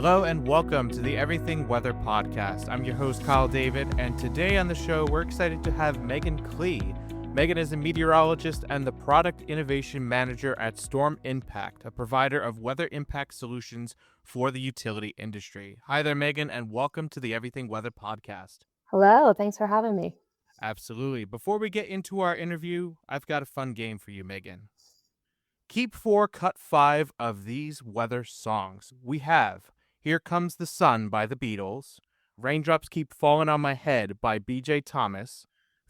Hello and welcome to the Everything Weather Podcast. I'm your host, Kyle David, and today on the show, we're excited to have Megan Klee. Megan is a meteorologist and the Product Innovation Manager at Storm Impact, a provider of weather impact solutions for the utility industry. Hi there, Megan, and welcome to the Everything Weather Podcast. Hello, thanks for having me. Absolutely. Before we get into our interview, I've got a fun game for you, Megan. Keep 4, cut 5 of these weather songs. We have Here Comes the Sun by the Beatles, Raindrops Keep Falling on My Head by B.J. Thomas,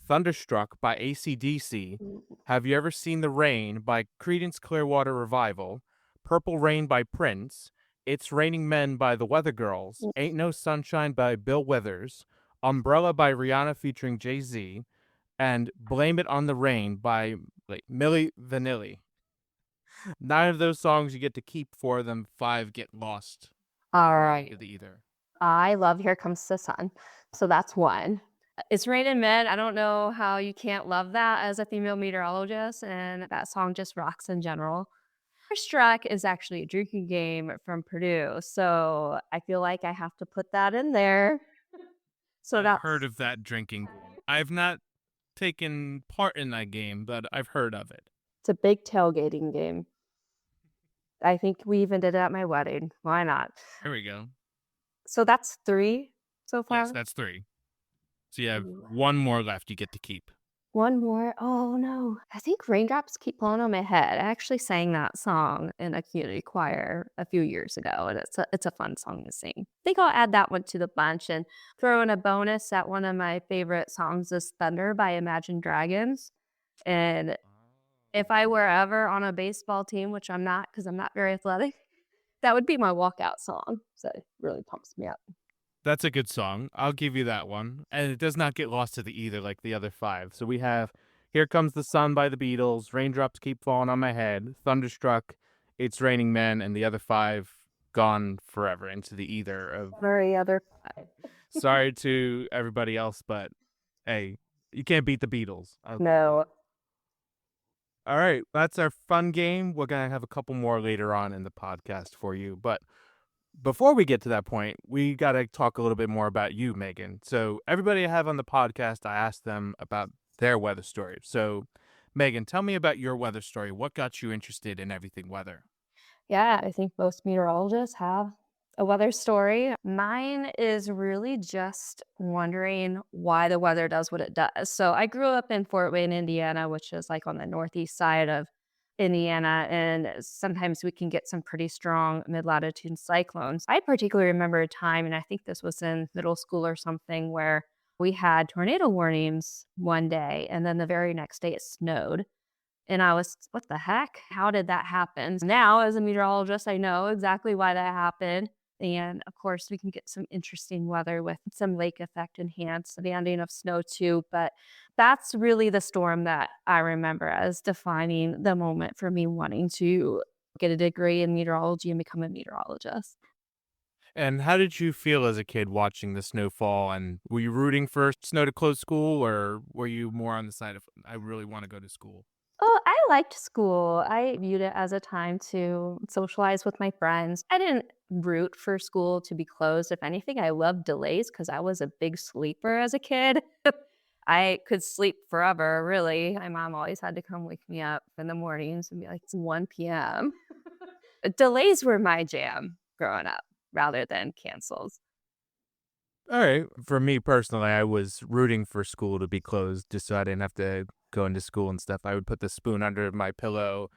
Thunderstruck by AC/DC, Have You Ever Seen the Rain by Creedence Clearwater Revival, Purple Rain by Prince, It's Raining Men by the Weather Girls, Ain't No Sunshine by Bill Withers, Umbrella by Rihanna featuring Jay-Z, and Blame It on the Rain by Milli Vanilli. 9 of those songs you get to keep, 4 of them, 5 get lost. All right. Either. I love Here Comes the Sun. So that's one. It's Raining Men. I don't know how you can't love that as a female meteorologist, and that song just rocks in general. First track is actually a drinking game from Purdue, so I feel like I have to put that in there. So I've heard of that drinking game. I've not taken part in that game, but I've heard of it. It's a big tailgating game. I think we even did it at my wedding. Why not? There we go. So that's 3 so far? Yes, that's 3. So you have 1 more left you get to keep. 1 more? Oh, no. I think Raindrops Keep Falling on My Head. I actually sang that song in a community choir a few years ago, and it's a fun song to sing. I think I'll add that one to the bunch and throw in a bonus that one of my favorite songs is Thunder by Imagine Dragons. And if I were ever on a baseball team, which I'm not because I'm not very athletic, that would be my walkout song. So it really pumps me up. That's a good song. I'll give you that one. And it does not get lost to the either like the other 5. So we have Here Comes the Sun by the Beatles, Raindrops Keep Falling on My Head, Thunderstruck, It's Raining Men, and the other 5 gone forever into the either of... Very other 5. Sorry to everybody else, but hey, you can't beat the Beatles. No. All right, that's our fun game. We're going to have a couple more later on in the podcast for you. But before we get to that point, we got to talk a little bit more about you, Megan. So everybody I have on the podcast, I asked them about their weather story. So Megan, tell me about your weather story. What got you interested in everything weather? Yeah, I think most meteorologists have a weather story. Mine is really just wondering why the weather does what it does. So I grew up in Fort Wayne, Indiana, which is like on the northeast side of Indiana, and sometimes we can get some pretty strong mid-latitude cyclones. I particularly remember a time, and I think this was in middle school or something, where we had tornado warnings one day, and then the very next day it snowed. And I was, what the heck? How did that happen? Now, as a meteorologist, I know exactly why that happened. And of course, we can get some interesting weather with some lake effect enhanced landing of snow too. But that's really the storm that I remember as defining the moment for me wanting to get a degree in meteorology and become a meteorologist. And how did you feel as a kid watching the snowfall? And were you rooting for snow to close school, or were you more on the side of, I really want to go to school? Oh, I liked school. I viewed it as a time to socialize with my friends. I didn't root for school to be closed. If anything, I loved delays because I was a big sleeper as a kid. I could sleep forever, really. My mom always had to come wake me up in the mornings and be like, it's 1 p.m. Delays were my jam growing up rather than cancels. All right. For me personally, I was rooting for school to be closed just so I didn't have to go into school and stuff. I would put the spoon under my pillow,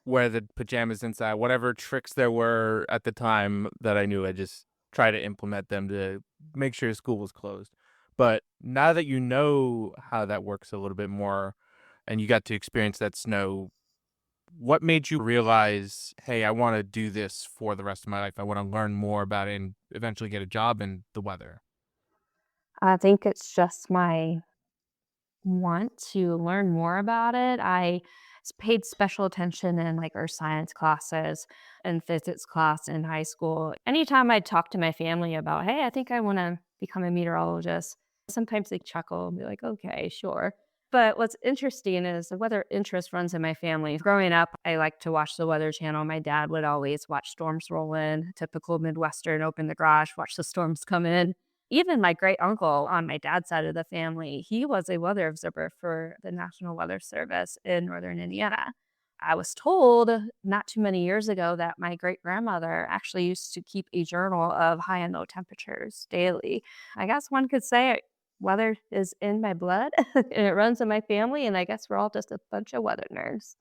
wear the pajamas inside, whatever tricks there were at the time that I knew. I just try to implement them to make sure school was closed. But now that you know how that works a little bit more and you got to experience that snow, what made you realize, hey, I want to do this for the rest of my life? I want to learn more about it and eventually get a job in the weather. I think it's just my want to learn more about it. I paid special attention in like our science classes and physics class in high school. Anytime I talk to my family about, hey, I think I want to become a meteorologist, sometimes they chuckle and be like, okay, sure. But what's interesting is the weather interest runs in my family. Growing up, I liked to watch the Weather Channel. My dad would always watch storms roll in, typical Midwestern, open the garage, watch the storms come in. Even my great uncle on my dad's side of the family, he was a weather observer for the National Weather Service in Northern Indiana. I was told not too many years ago that my great grandmother actually used to keep a journal of high and low temperatures daily. I guess one could say weather is in my blood and it runs in my family. And I guess we're all just a bunch of weather nerds.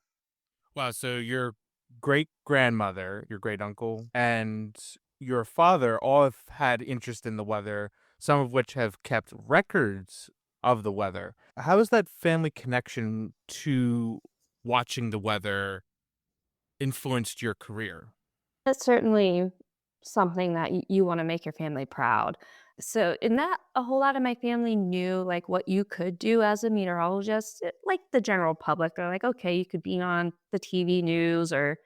Wow, so your great grandmother, your great uncle, and your father all have had interest in the weather, some of which have kept records of the weather. How has that family connection to watching the weather influenced your career? That's certainly something that you want to make your family proud. So, in that, a whole lot of my family knew like what you could do as a meteorologist. Like the general public, they're like, okay, you could be on the TV news or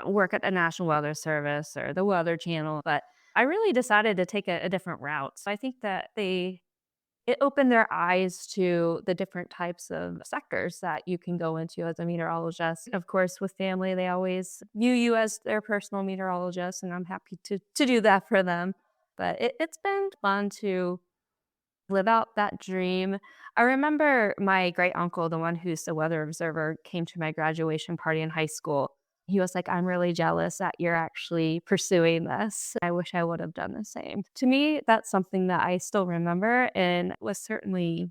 work at the National Weather Service or the Weather Channel. But I really decided to take a different route. So, I think that it opened their eyes to the different types of sectors that you can go into as a meteorologist. Of course, with family, they always view you as their personal meteorologist, and I'm happy to do that for them. But it's been fun to live out that dream. I remember my great uncle, the one who's the weather observer, came to my graduation party in high school. He was like, I'm really jealous that you're actually pursuing this. I wish I would have done the same. To me, that's something that I still remember and was certainly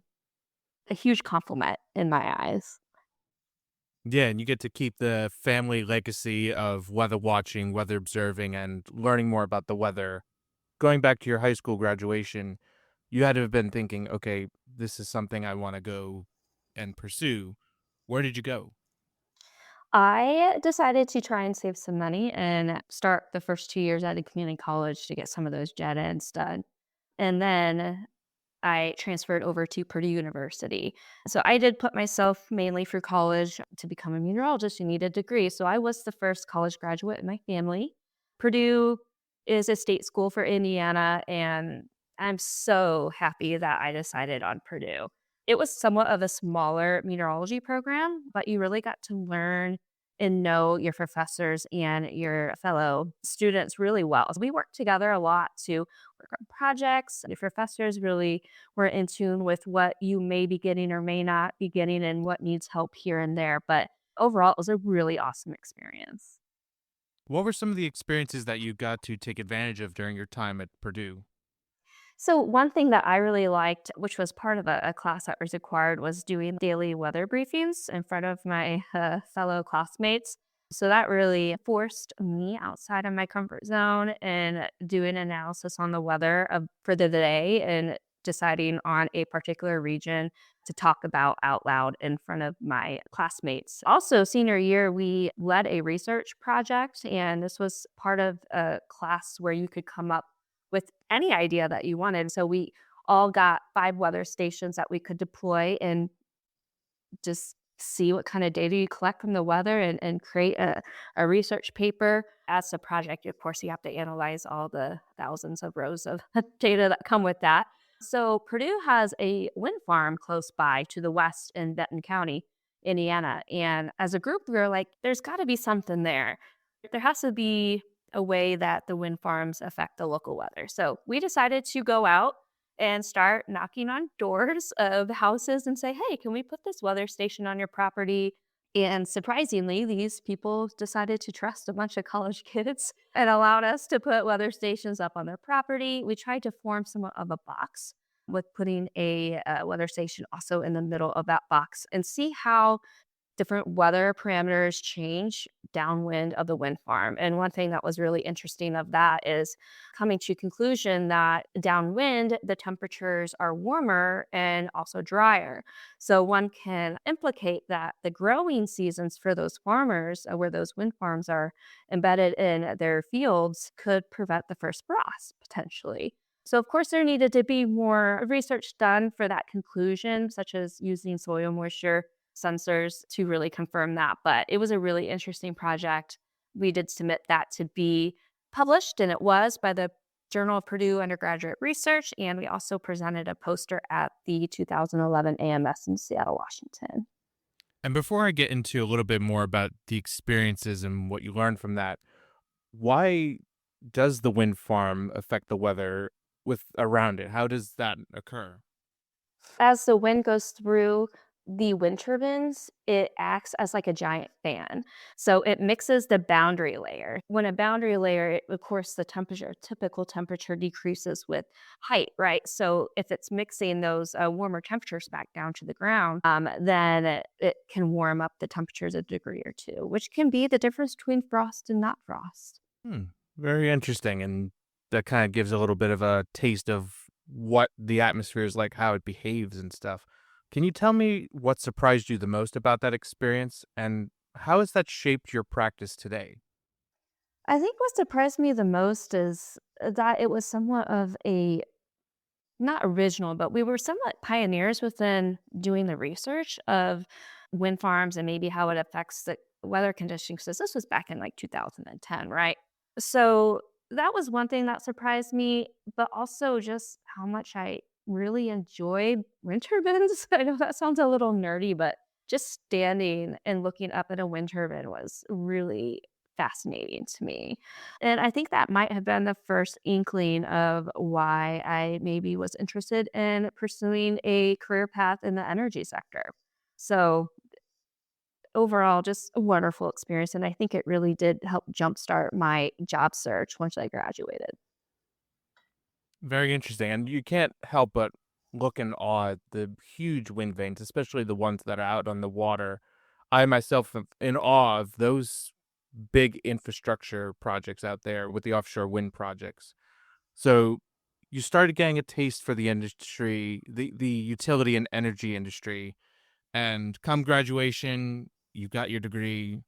a huge compliment in my eyes. Yeah, and you get to keep the family legacy of weather watching, weather observing, and learning more about the weather. Going back to your high school graduation, you had to have been thinking, okay, this is something I want to go and pursue. Where did you go? I decided to try and save some money and start the first 2 years out of community college to get some of those gen eds done. And then I transferred over to Purdue University. So I did put myself mainly through college to become a meteorologist. You need a degree. So I was the first college graduate in my family. Purdue is a state school for Indiana, and I'm so happy that I decided on Purdue. It was somewhat of a smaller meteorology program, but you really got to learn and know your professors and your fellow students really well. We worked together a lot to work on projects. The professors really were in tune with what you may be getting or may not be getting and what needs help here and there. But overall, it was a really awesome experience. What were some of the experiences that you got to take advantage of during your time at Purdue? So, one thing that I really liked, which was part of a class that was required, was doing daily weather briefings in front of my fellow classmates. So, that really forced me outside of my comfort zone and doing analysis on the weather for the day and deciding on a particular region to talk about out loud in front of my classmates. Also, senior year, we led a research project, and this was part of a class where you could come up with any idea that you wanted. So we all got 5 weather stations that we could deploy and just see what kind of data you collect from the weather and create a research paper. As a project, of course, you have to analyze all the thousands of rows of data that come with that. So Purdue has a wind farm close by to the west in Benton County, Indiana. And as a group, we were like, there's got to be something there. There has to be a way that the wind farms affect the local weather. So we decided to go out and start knocking on doors of houses and say, hey, can we put this weather station on your property? And surprisingly, these people decided to trust a bunch of college kids and allowed us to put weather stations up on their property. We tried to form somewhat of a box with putting a weather station also in the middle of that box and see how different weather parameters change downwind of the wind farm. And one thing that was really interesting of that is coming to conclusion that downwind, the temperatures are warmer and also drier. So one can implicate that the growing seasons for those farmers where those wind farms are embedded in their fields could prevent the first frost potentially. So, of course, there needed to be more research done for that conclusion, such as using soil moisture sensors to really confirm that. But it was a really interesting project. We did submit that to be published, and it was by the Journal of Purdue Undergraduate Research, and we also presented a poster at the 2011 AMS in Seattle, Washington. And before I get into a little bit more about the experiences and what you learned from that, why does the wind farm affect the weather with around it? How does that occur? As the wind goes through the wind turbines, it acts as like a giant fan. So it mixes the boundary layer. When a boundary layer, of course, the temperature, typical temperature decreases with height, right? So if it's mixing those warmer temperatures back down to the ground, then it can warm up the temperatures a degree or two, which can be the difference between frost and not frost. Hmm. Very interesting. And that kind of gives a little bit of a taste of what the atmosphere is like, how it behaves and stuff. Can you tell me what surprised you the most about that experience and how has that shaped your practice today? I think what surprised me the most is that it was somewhat of a not original, but we were somewhat pioneers within doing the research of wind farms and maybe how it affects the weather conditions. Because this was back in like 2010, right? So that was one thing that surprised me, but also just how much I really enjoy wind turbines. I know that sounds a little nerdy, but just standing and looking up at a wind turbine was really fascinating to me. And I think that might have been the first inkling of why I maybe was interested in pursuing a career path in the energy sector. So, overall, just a wonderful experience. And I think it really did help jumpstart my job search once I graduated. Very interesting. And you can't help but look in awe at the huge wind vanes, especially the ones that are out on the water. I myself am in awe of those big infrastructure projects out there with the offshore wind projects. So you started getting a taste for the industry, the utility and energy industry, and come graduation, you got your degree.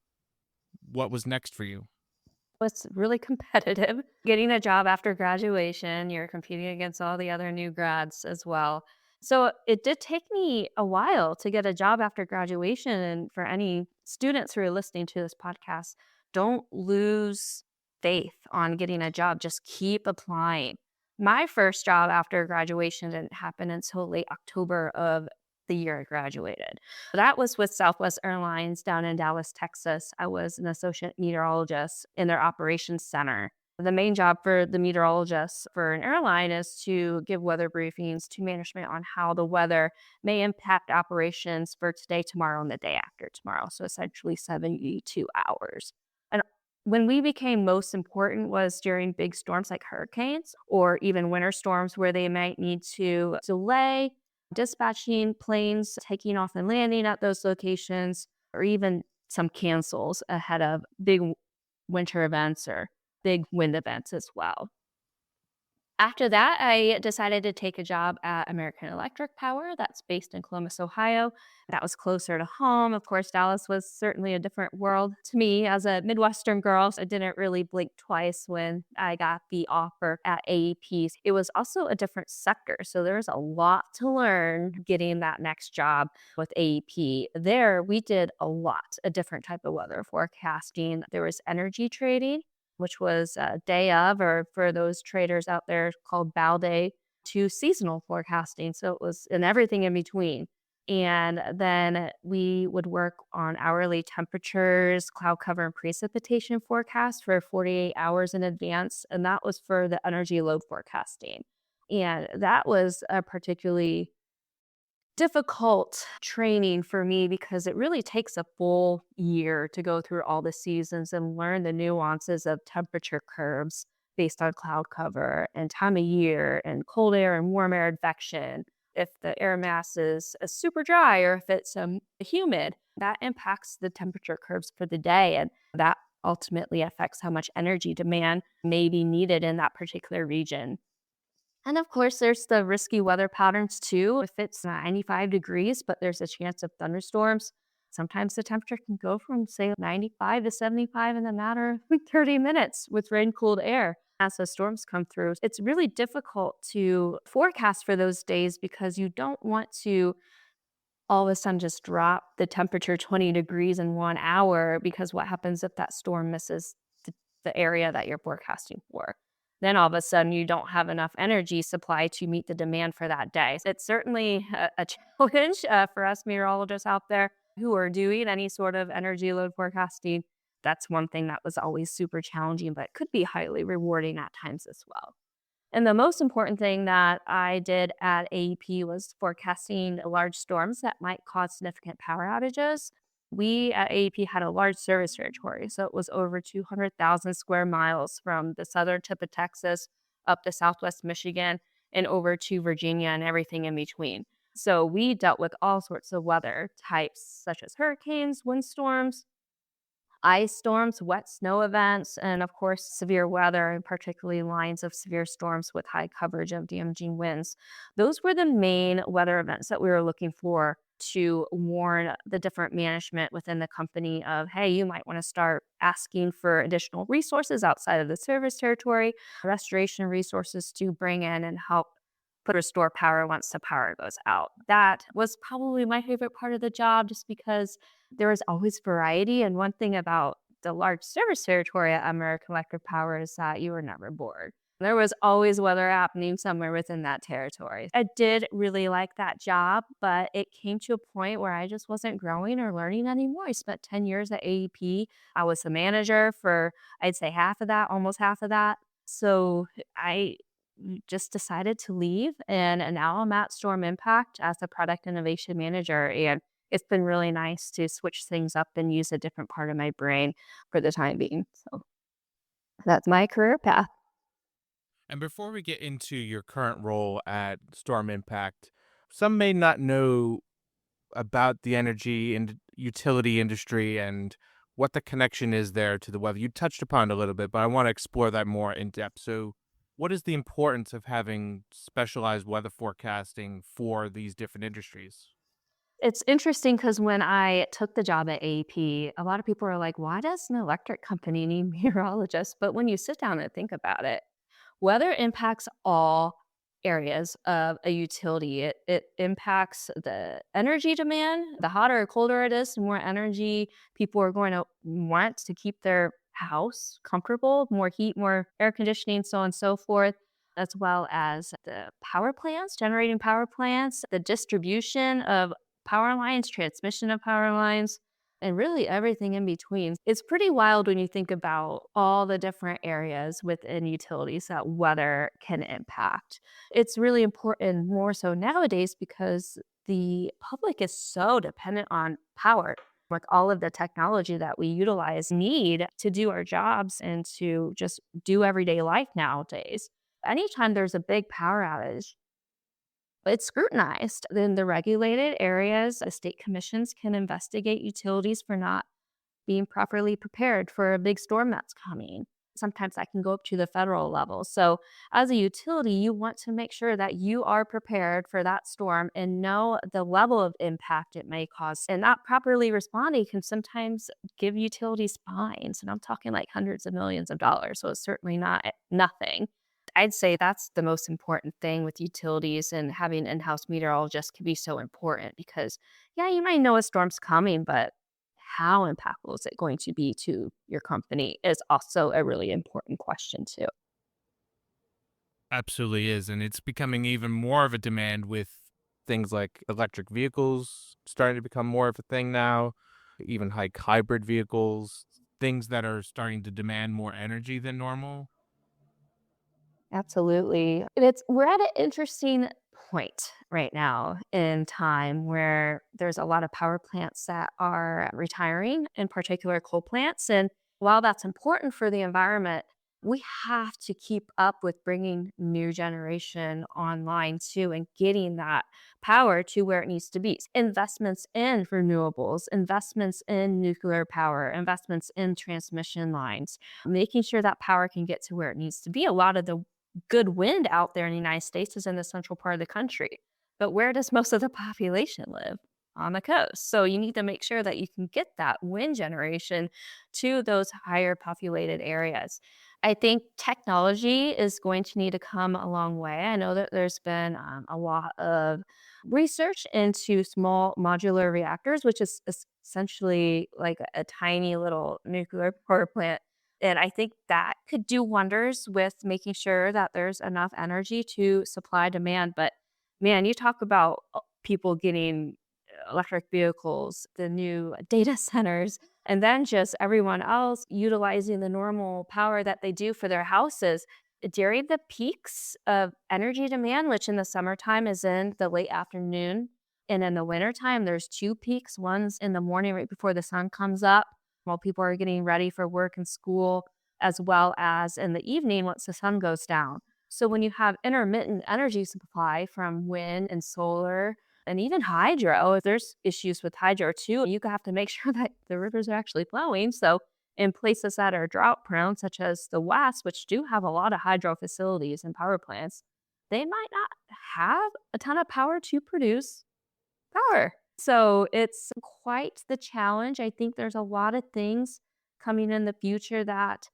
What was next for you? Was really competitive. Getting a job after graduation, you're competing against all the other new grads as well. So it did take me a while to get a job after graduation. And for any students who are listening to this podcast, don't lose faith on getting a job. Just keep applying. My first job after graduation didn't happen until late October of the year I graduated. That was with Southwest Airlines down in Dallas, Texas. I was an associate meteorologist in their operations center. The main job for the meteorologist for an airline is to give weather briefings to management on how the weather may impact operations for today, tomorrow, and the day after tomorrow. So essentially 72 hours. And when we became most important was during big storms like hurricanes or even winter storms where they might need to delay dispatching planes taking off and landing at those locations, or even some cancels ahead of big winter events or big wind events as well. After that, I decided to take a job at American Electric Power that's based in Columbus, Ohio. That was closer to home. Of course, Dallas was certainly a different world to me as a Midwestern girl. So I didn't really blink twice when I got the offer at AEP. It was also a different sector. So there was a lot to learn getting that next job with AEP. There, we did a lot, a different type of weather forecasting. There was energy trading, which was a day of, or for those traders out there called bow day, to seasonal forecasting. So it was and everything in between. And then we would work on hourly temperatures, cloud cover, and precipitation forecasts for 48 hours in advance. And that was for the energy load forecasting. And that was a particularly difficult training for me because it really takes a full year to go through all the seasons and learn the nuances of temperature curves based on cloud cover and time of year and cold air and warm air advection. If the air mass is super dry or if it's humid, that impacts the temperature curves for the day. And that ultimately affects how much energy demand may be needed in that particular region. And of course, there's the risky weather patterns too. If it's 95 degrees, but there's a chance of thunderstorms, sometimes the temperature can go from, say, 95 to 75 in a matter of 30 minutes with rain cooled air as the storms come through. It's really difficult to forecast for those days because you don't want to all of a sudden just drop the temperature 20 degrees in 1 hour because what happens if that storm misses the area that you're forecasting for? then all of a sudden you don't have enough energy supply to meet the demand for that day. It's certainly a challenge for us meteorologists out there who are doing any sort of energy load forecasting. That's one thing that was always super challenging, but could be highly rewarding at times as well. And the most important thing that I did at AEP was forecasting large storms that might cause significant power outages. We at AEP had a large service territory, so it was over 200,000 square miles from the southern tip of Texas up to southwest Michigan and over to Virginia and everything in between. So we dealt with all sorts of weather types, such as hurricanes, windstorms, ice storms, wet snow events, and of course, severe weather, and particularly lines of severe storms with high coverage of damaging winds. Those were the main weather events that we were looking for to warn the different management within the company of, hey, you might want to start asking for additional resources outside of the service territory, restoration resources to bring in and help put restore power once the power goes out. That was probably my favorite part of the job just because there was always variety. And one thing about the large service territory at American Electric Power is that you were never bored. There was always weather happening somewhere within that territory. I did really like that job, but it came to a point where I just wasn't growing or learning anymore. I spent 10 years at AEP. I was the manager for, I'd say, half of that, almost half of that. So I just decided to leave, and now I'm at Storm Impact as a product innovation manager, and it's been really nice to switch things up and use a different part of my brain for the time being. So that's my career path. And before we get into your current role at Storm Impact, some may not know about the energy and utility industry and what the connection is there to the weather. You touched upon it a little bit, but I want to explore that more in depth. So, what is the importance of having specialized weather forecasting for these different industries? It's interesting because when I took the job at AEP, a lot of people are like, why does an electric company need meteorologists? But when you sit down and think about it, weather impacts all areas of a utility. It impacts the energy demand. The hotter or colder it is, the more energy people are going to want to keep their house comfortable, more heat, more air conditioning, so on and so forth, as well as the power plants, generating power plants, the distribution of power lines, transmission of power lines, and really everything in between. It's pretty wild when you think about all the different areas within utilities that weather can impact. It's really important more so nowadays because the public is so dependent on power with all of the technology that we utilize need to do our jobs and to just do everyday life nowadays. Anytime there's a big power outage, it's scrutinized. In the regulated areas, the state commissions can investigate utilities for not being properly prepared for a big storm that's coming. Sometimes that can go up to the federal level. So, as a utility, you want to make sure that you are prepared for that storm and know the level of impact it may cause. And not properly responding can sometimes give utilities fines. And I'm talking like hundreds of millions of dollars. So, it's certainly not nothing. I'd say that's the most important thing with utilities, and having in-house meteorologists can be so important because, yeah, you might know a storm's coming, but how impactful is it going to be to your company is also a really important question too. Absolutely is. And it's becoming even more of a demand with things like electric vehicles starting to become more of a thing now, even like hybrid vehicles, things that are starting to demand more energy than normal. Absolutely. And it's we're at an interesting point right now in time where there's a lot of power plants that are retiring, in particular coal plants. And while that's important for the environment, we have to keep up with bringing new generation online too and getting that power to where it needs to be. Investments in renewables, investments in nuclear power, investments in transmission lines, making sure that power can get to where it needs to be. A lot of the good wind out there in the United States is in the central part of the country. But where does most of the population live? On the coast. So you need to make sure that you can get that wind generation to those higher populated areas. I think technology is going to need to come a long way. I know that there's been a lot of research into small modular reactors, which is essentially like a tiny little nuclear power plant And I think that could do wonders with making sure that there's enough energy to supply demand. But man, you talk about people getting electric vehicles, the new data centers, and then just everyone else utilizing the normal power that they do for their houses during the peaks of energy demand, which in the summertime is in the late afternoon. And in the wintertime, there's two peaks. One's in the morning right before the sun comes up while people are getting ready for work and school, as well as in the evening once the sun goes down. So when you have intermittent energy supply from wind and solar and even hydro, if there's issues with hydro too, you have to make sure that the rivers are actually flowing. So in places that are drought prone, such as the West, which do have a lot of hydro facilities and power plants, they might not have a ton of power to produce power. So it's quite the challenge. I think there's a lot of things coming in the future that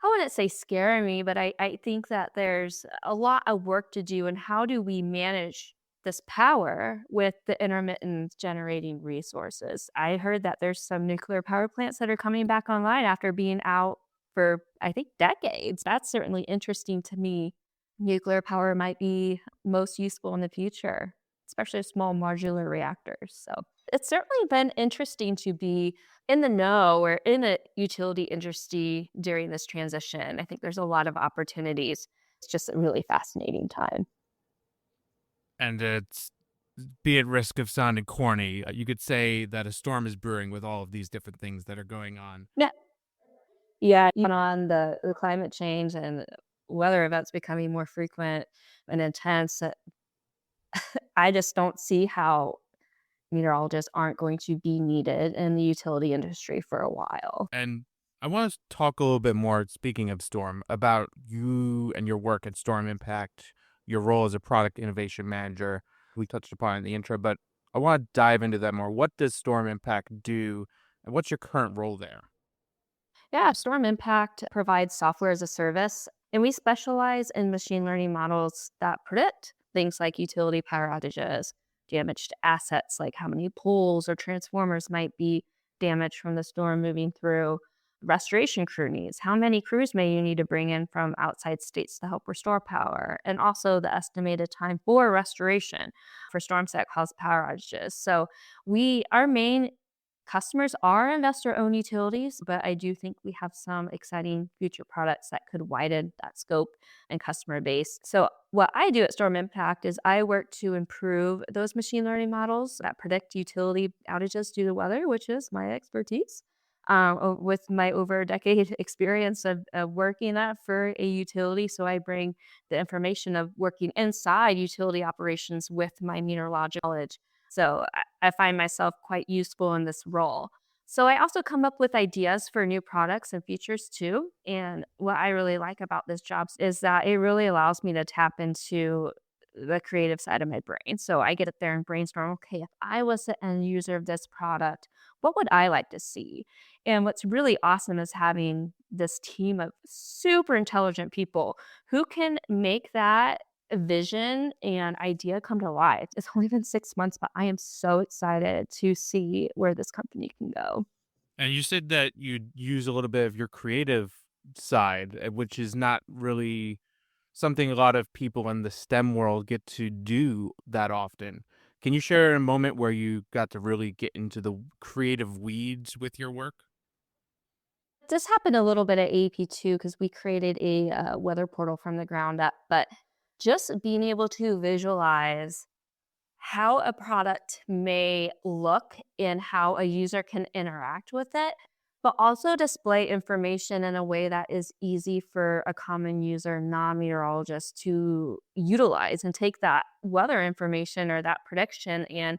I wouldn't say scare me, but I think that there's a lot of work to do. And how do we manage this power with the intermittent generating resources? I heard that there's some nuclear power plants that are coming back online after being out for, I think, decades. That's certainly interesting to me. Nuclear power might be most useful in the future, especially small modular reactors. So it's certainly been interesting to be in the know or in a utility industry during this transition. I think there's a lot of opportunities. It's just a really fascinating time. And it's be at risk of sounding corny, you could say that a storm is brewing with all of these different things that are going on. Yeah. Yeah, even on the climate change and weather events becoming more frequent and intense, I just don't see how meteorologists aren't going to be needed in the utility industry for a while. And I want to talk a little bit more, speaking of Storm, about you and your work at Storm Impact, your role as a product innovation manager. We touched upon it in the intro, but I want to dive into that more. What does Storm Impact do, and what's your current role there? Yeah, Storm Impact provides software as a service, and we specialize in machine learning models that predict things like utility power outages, damaged assets, like how many poles or transformers might be damaged from the storm moving through, restoration crew needs, how many crews may you need to bring in from outside states to help restore power, and also the estimated time for restoration for storms that cause power outages. So our main customers are investor-owned utilities, but I do think we have some exciting future products that could widen that scope and customer base. So what I do at Storm Impact is I work to improve those machine learning models that predict utility outages due to weather, which is my expertise. With my over a decade experience of working that for a utility. So I bring the information of working inside utility operations with my meteorological knowledge. So I find myself quite useful in this role. So I also come up with ideas for new products and features too. And what I really like about this job is that it really allows me to tap into the creative side of my brain. So I get up there and brainstorm, okay, if I was the end user of this product, what would I like to see? And what's really awesome is having this team of super intelligent people who can make that vision and idea come to life. It's only been 6 months, but I am so excited to see where this company can go. And you said that you'd use a little bit of your creative side, which is not really something a lot of people in the STEM world get to do that often. Can you share a moment where you got to really get into the creative weeds with your work? This happened a little bit at AEP too, because we created a weather portal from the ground up. But just being able to visualize how a product may look and how a user can interact with it, but also display information in a way that is easy for a common user, non meteorologist to utilize and take that weather information or that prediction and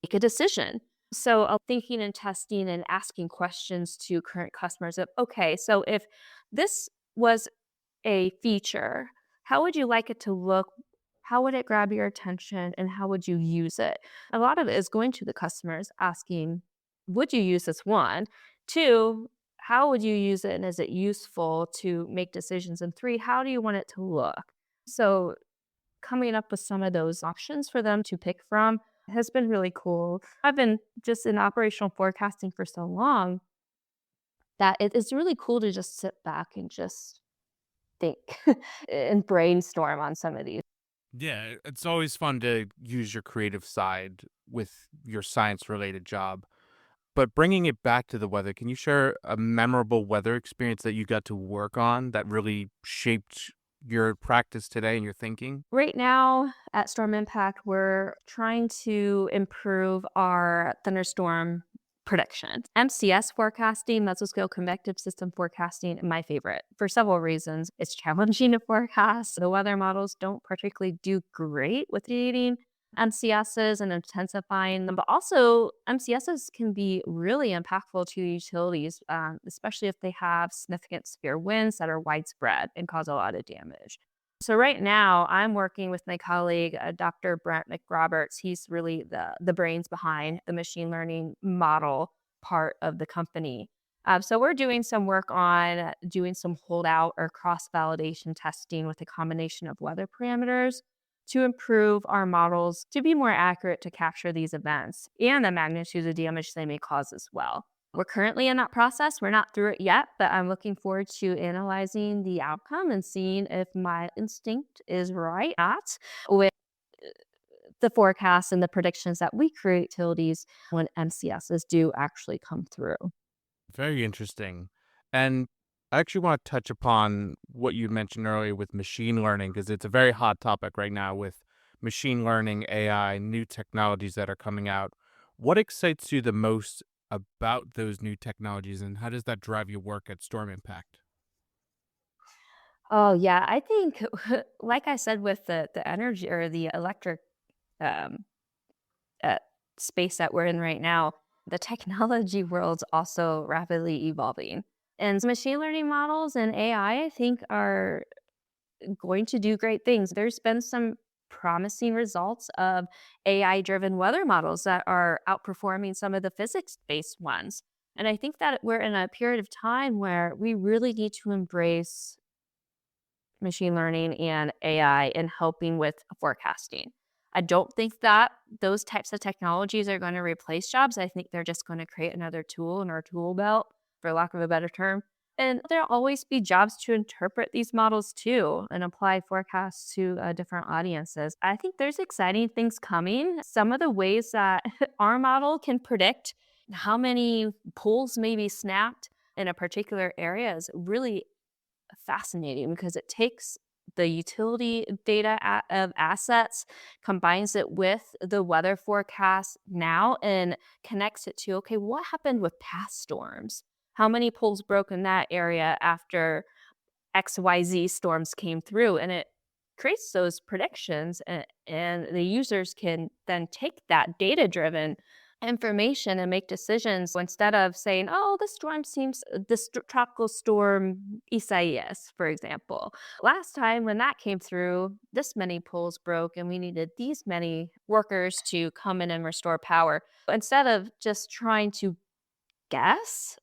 make a decision. So, thinking and testing and asking questions to current customers of, okay, so if this was a feature, how would you like it to look? How would it grab your attention and how would you use it? A lot of it is going to the customers asking, would you use this one? Two, how would you use it and is it useful to make decisions? And three, how do you want it to look? So coming up with some of those options for them to pick from has been really cool. I've been just in operational forecasting for so long that it is really cool to just sit back and just think and brainstorm on some of these. Yeah, it's always fun to use your creative side with your science related job. But bringing it back to the weather, can you share a memorable weather experience that you got to work on that really shaped your practice today and your thinking? Right now at Storm Impact, we're trying to improve our thunderstorm prediction. MCS forecasting, mesoscale convective system forecasting, my favorite for several reasons. It's challenging to forecast. The weather models don't particularly do great with creating MCSs and intensifying them, but also MCSs can be really impactful to utilities, especially if they have significant severe winds that are widespread and cause a lot of damage. So right now, I'm working with my colleague, Dr. Brent McRoberts. He's really the brains behind the machine learning model part of the company. So we're doing some work on doing some holdout or cross validation testing with a combination of weather parameters to improve our models to be more accurate to capture these events and the magnitude of damage they may cause as well. We're currently in that process. We're not through it yet, but I'm looking forward to analyzing the outcome and seeing if my instinct is right or not with the forecasts and the predictions that we create utilities when MCSs do actually come through. Very interesting. And I actually want to touch upon what you mentioned earlier with machine learning, because it's a very hot topic right now with machine learning, AI, new technologies that are coming out. What excites you the most about those new technologies, and how does that drive your work at Storm Impact? Oh yeah, I think like I said with the energy or the electric um, uh, space that we're in right now, the technology world's also rapidly evolving. And machine learning models and AI, I think, are going to do great things. There's been some promising results of AI driven weather models that are outperforming some of the physics based ones. And I think that we're in a period of time where we really need to embrace machine learning and AI in helping with forecasting. I don't think that those types of technologies are going to replace jobs. I think they're just going to create another tool in our tool belt, for lack of a better term. And there'll always be jobs to interpret these models too and apply forecasts to different audiences. I think there's exciting things coming. Some of the ways that our model can predict how many pools may be snapped in a particular area is really fascinating because it takes the utility data of assets, combines it with the weather forecast now, and connects it to okay, what happened with past storms? How many poles broke in that area after XYZ storms came through? And it creates those predictions, and the users can then take that data driven information and make decisions instead of saying, oh, this tropical storm Isaias, for example. Last time when that came through, this many poles broke and we needed these many workers to come in and restore power. Instead of just trying to guess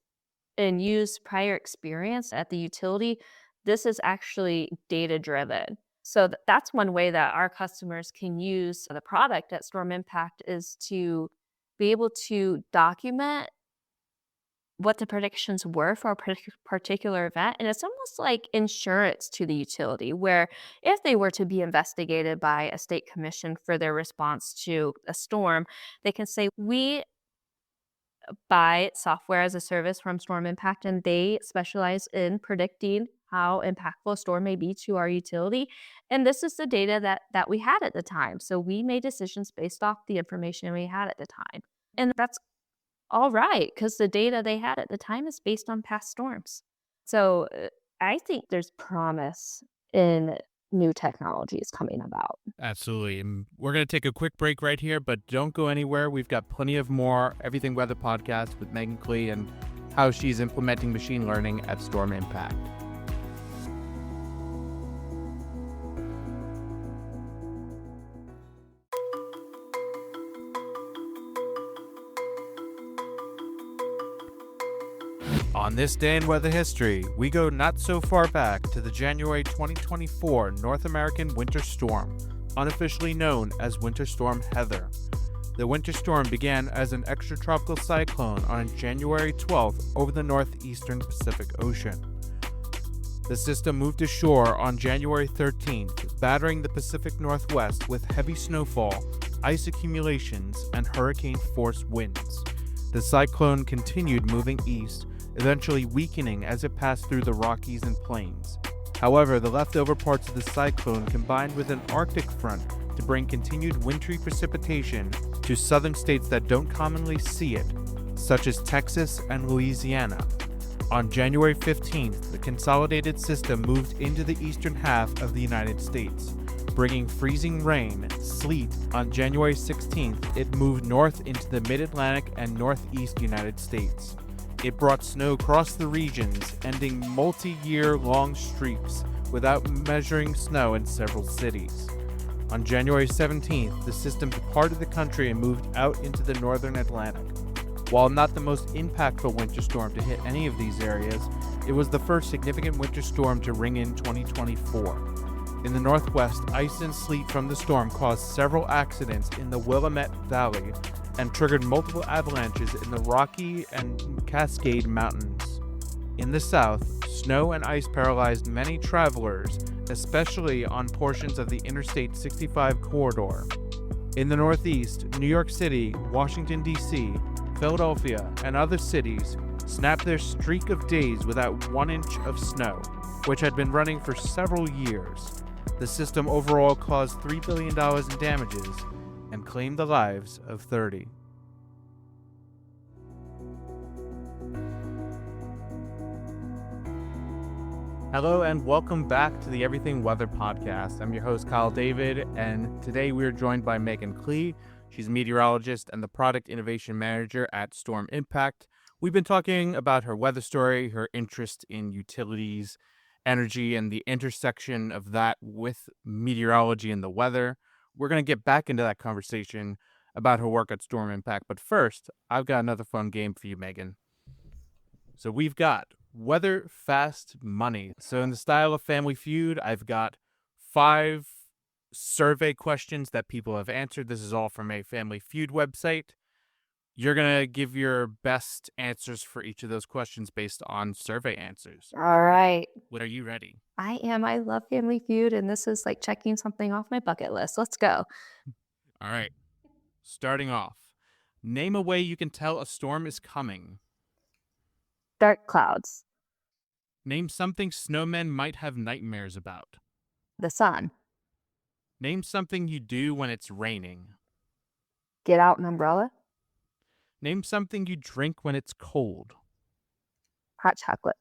and use prior experience at the utility, this is actually data driven. So that's one way that our customers can use the product at Storm Impact is to be able to document what the predictions were for a particular event. And it's almost like insurance to the utility, where if they were to be investigated by a state commission for their response to a storm, they can say, we buy software as a service from Storm Impact, and they specialize in predicting how impactful a storm may be to our utility. And this is the data that we had at the time. So we made decisions based off the information we had at the time. And that's all right, because the data they had at the time is based on past storms. So I think there's promise in new technologies coming about. Absolutely. And we're going to take a quick break right here, but don't go anywhere. We've got plenty of more Everything Weather podcast with Megan Klee and how she's implementing machine learning at Storm Impact. On this day in weather history, we go not so far back to the January 2024 North American winter storm, unofficially known as Winter Storm Heather. The winter storm began as an extratropical cyclone on January 12th over the northeastern Pacific Ocean. The system moved ashore on January 13th, battering the Pacific Northwest with heavy snowfall, ice accumulations, and hurricane-force winds. The cyclone continued moving east, eventually weakening as it passed through the Rockies and Plains. However, the leftover parts of the cyclone combined with an Arctic front to bring continued wintry precipitation to southern states that don't commonly see it, such as Texas and Louisiana. On January 15th, the consolidated system moved into the eastern half of the United States, bringing freezing rain, sleet. On January 16th, it moved north into the mid-Atlantic and northeast United States. It brought snow across the regions, ending multi-year long streaks without measuring snow in several cities. On January 17th, the system departed the country and moved out into the northern Atlantic. While not the most impactful winter storm to hit any of these areas, it was the first significant winter storm to ring in 2024. In the Northwest, ice and sleet from the storm caused several accidents in the Willamette Valley and triggered multiple avalanches in the Rocky and Cascade Mountains. In the South, snow and ice paralyzed many travelers, especially on portions of the Interstate 65 corridor. In the Northeast, New York City, Washington, D.C., Philadelphia, and other cities snapped their streak of days without 1 inch of snow, which had been running for several years. The system overall caused $3 billion in damages and claimed the lives of 30. Hello and welcome back to the Everything Weather Podcast. I'm your host, Kyle David, and today we are joined by Megan Klee. She's a meteorologist and the product innovation manager at Storm Impact. We've been talking about her weather story, her interest in utilities, energy, and the intersection of that with meteorology and the weather. We're going to get back into that conversation about her work at Storm Impact. But first, I've got another fun game for you, Megan. So we've got Weather Fast Money. So in the style of Family Feud, I've got 5 survey questions that people have answered. This is all from a Family Feud website. You're going to give your best answers for each of those questions based on survey answers. All right. What are you ready? I am. I love Family Feud, and this is like checking something off my bucket list. Let's go. All right. Starting off, name a way you can tell a storm is coming. Dark clouds. Name something snowmen might have nightmares about. The sun. Name something you do when it's raining. Get out an umbrella. Name something you drink when it's cold. Hot chocolate.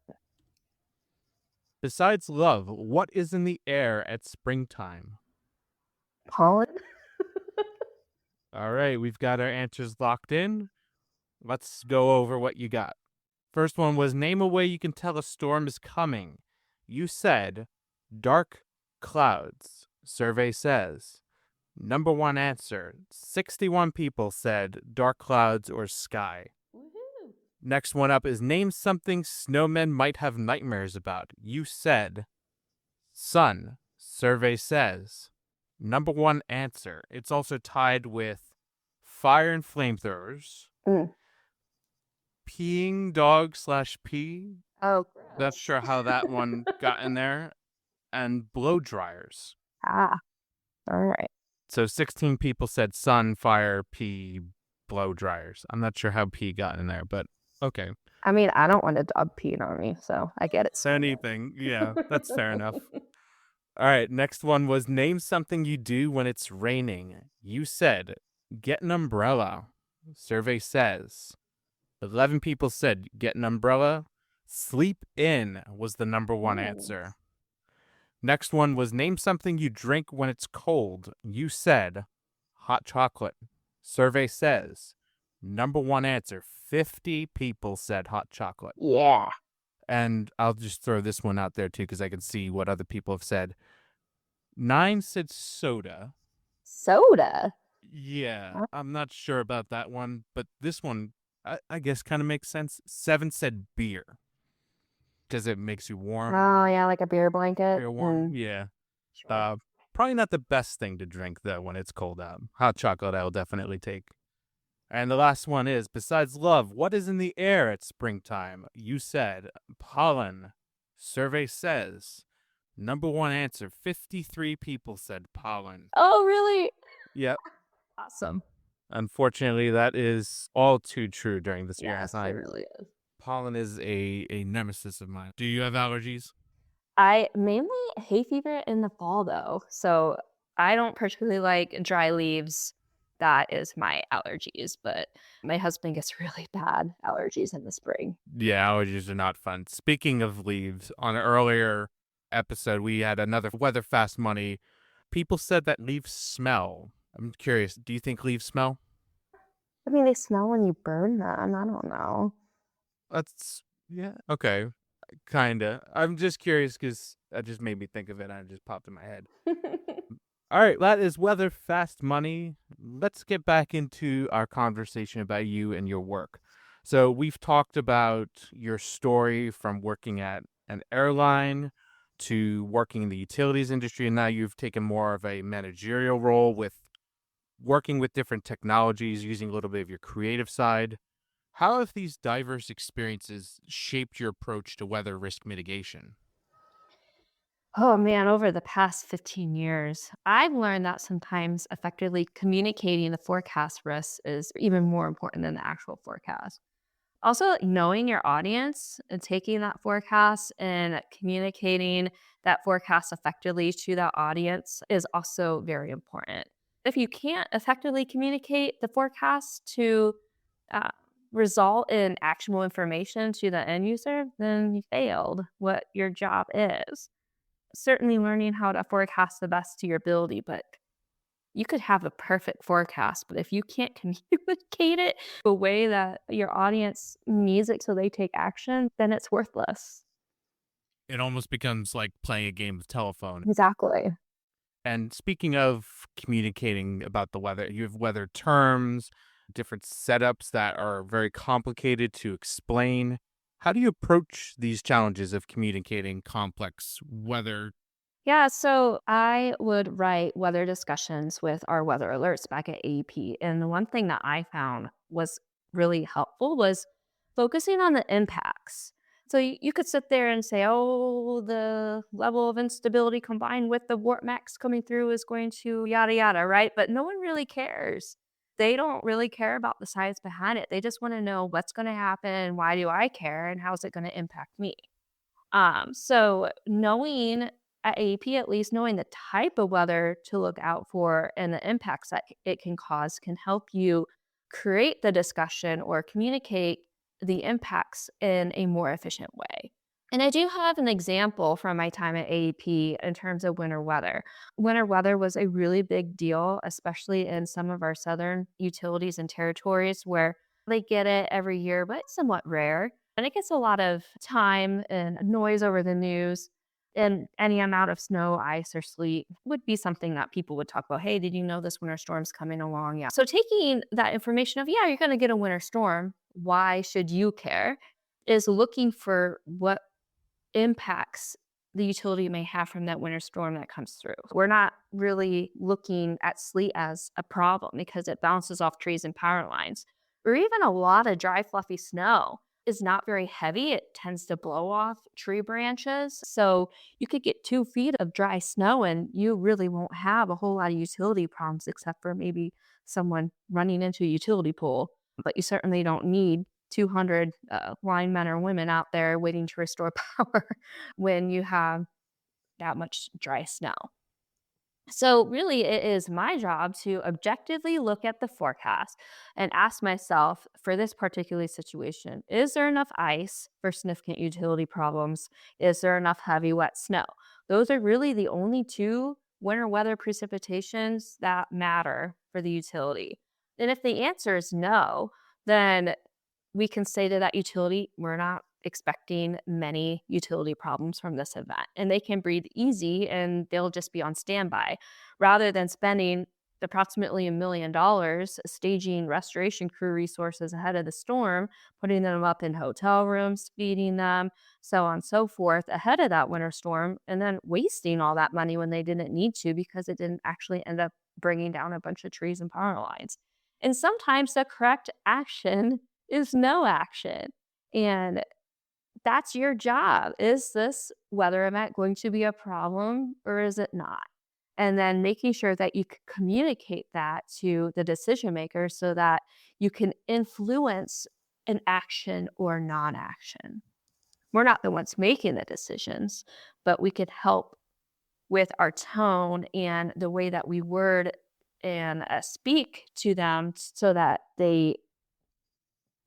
Besides love, what is in the air at springtime? Pollen. All right, we've got our answers locked in. Let's go over what you got. First one was name a way you can tell a storm is coming. You said dark clouds. Survey says. Number 1 answer. 61 people said dark clouds or sky. Woohoo. Next one up is name something snowmen might have nightmares about. You said sun. Survey says. Number 1 answer. It's also tied with fire and flamethrowers. Peeing dog / pee. Oh, gross. Not sure how that one got in there. And blow dryers. Ah. All right. So 16 people said sun, fire, pee, blow dryers. I'm not sure how pee got in there, but okay. I mean, I don't want a dog peeing on me, so I get it. So anything. Yeah, that's fair enough. All right, next one was name something you do when it's raining. You said get an umbrella. Survey says 11 people said get an umbrella. Sleep in was the number 1 answer. Next one was name something you drink when it's cold. You said hot chocolate. Survey says number 1 answer. 50 people said hot chocolate. Yeah. And I'll just throw this one out there too because I can see what other people have said. 9 said soda. Soda? Yeah, I'm not sure about that one, but this one I guess kind of makes sense. 7 said beer. Because it makes you warm. Oh, yeah, like a beer blanket. Beer warm. Yeah. Probably not the best thing to drink, though, when it's cold out. Hot chocolate I'll definitely take. And the last one is, besides love, what is in the air at springtime? You said pollen. Survey says number one answer, 53 people said pollen. Oh, really? Yep. Awesome. Unfortunately, that is all too true during this year as Yes, it really is. pollen is a nemesis of mine. Do you have allergies? I mainly hay fever in the fall though. So I don't particularly like dry leaves. That is my allergies, but my husband gets really bad allergies in the spring. Yeah, allergies are not fun. Speaking of leaves, on an earlier episode, we had another Weather Fast Money. People said that leaves smell. I'm curious, do you think leaves smell? I mean, they smell when you burn them. I don't know. That's, yeah, okay, kinda. I'm just curious because that just made me think of it and it just popped in my head. All right, that is Weather Fast Money. Let's get back into our conversation about you and your work. So, we've talked about your story from working at an airline to working in the utilities industry, and now you've taken more of a managerial role with working with different technologies, using a little bit of your creative side. How have these diverse experiences shaped your approach to weather risk mitigation? Oh man, over the past 15 years, I've learned that sometimes effectively communicating the forecast risks is even more important than the actual forecast. Also, like, knowing your audience and taking that forecast and communicating that forecast effectively to that audience is also very important. If you can't effectively communicate the forecast to uh, result in actionable information to the end user, then you failed what your job is. Certainly, learning how to forecast the best to your ability, but you could have a perfect forecast, but if you can't communicate it the way that your audience needs it so they take action, then it's worthless. It almost becomes like playing a game of telephone. Exactly. And speaking of communicating about the weather, you have weather terms, different setups that are very complicated to explain. How do you approach these challenges of communicating complex weather? Yeah, so I would write weather discussions with our weather alerts back at AEP. And the one thing that I found was really helpful was focusing on the impacts. So you could sit there and say, oh, the level of instability combined with the warp max coming through is going to yada yada, right? But no one really cares. They don't really care about the science behind it. They just want to know what's going to happen, why do I care, and how's it going to impact me. So knowing at AP, at least knowing the type of weather to look out for and the impacts that it can cause can help you create the discussion or communicate the impacts in a more efficient way. And I do have an example from my time at AEP in terms of winter weather. Winter weather was a really big deal, especially in some of our southern utilities and territories where they get it every year, but it's somewhat rare. And it gets a lot of time and noise over the news. And any amount of snow, ice, or sleet would be something that people would talk about. Hey, did you know this winter storm's coming along? Yeah. So taking that information of, yeah, you're going to get a winter storm. Why should you care? Is looking for what impacts the utility may have from that winter storm that comes through. We're not really looking at sleet as a problem because it bounces off trees and power lines, or even a lot of dry, fluffy snow is not very heavy. It tends to blow off tree branches. So you could get 2 feet of dry snow and you really won't have a whole lot of utility problems except for maybe someone running into a utility pole. But you certainly don't need 200 linemen or women out there waiting to restore power when you have that much dry snow. So, really, it is my job to objectively look at the forecast and ask myself for this particular situation, is there enough ice for significant utility problems? Is there enough heavy, wet snow? Those are really the only two winter weather precipitations that matter for the utility. And if the answer is no, then we can say to that utility, we're not expecting many utility problems from this event. And they can breathe easy and they'll just be on standby rather than spending approximately $1 million staging restoration crew resources ahead of the storm, putting them up in hotel rooms, feeding them, so on and so forth ahead of that winter storm, and then wasting all that money when they didn't need to because it didn't actually end up bringing down a bunch of trees and power lines. And sometimes the correct action is no action. And that's your job. Is this weather event going to be a problem or is it not? And then making sure that you communicate that to the decision maker so that you can influence an action or non action. We're not the ones making the decisions, but we could help with our tone and the way that we word and speak to them so that they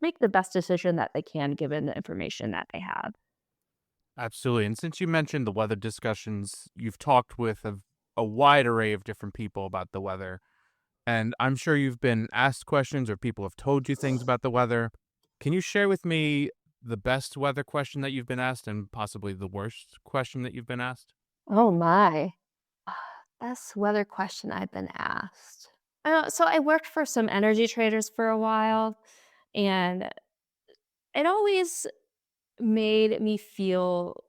make the best decision that they can given the information that they have. Absolutely. And since you mentioned the weather discussions, you've talked with a wide array of different people about the weather. And I'm sure you've been asked questions or people have told you things about the weather. Can you share with me the best weather question that you've been asked and possibly the worst question that you've been asked? Oh my. Best weather question I've been asked. So I worked for some energy traders for a while, and it always made me feel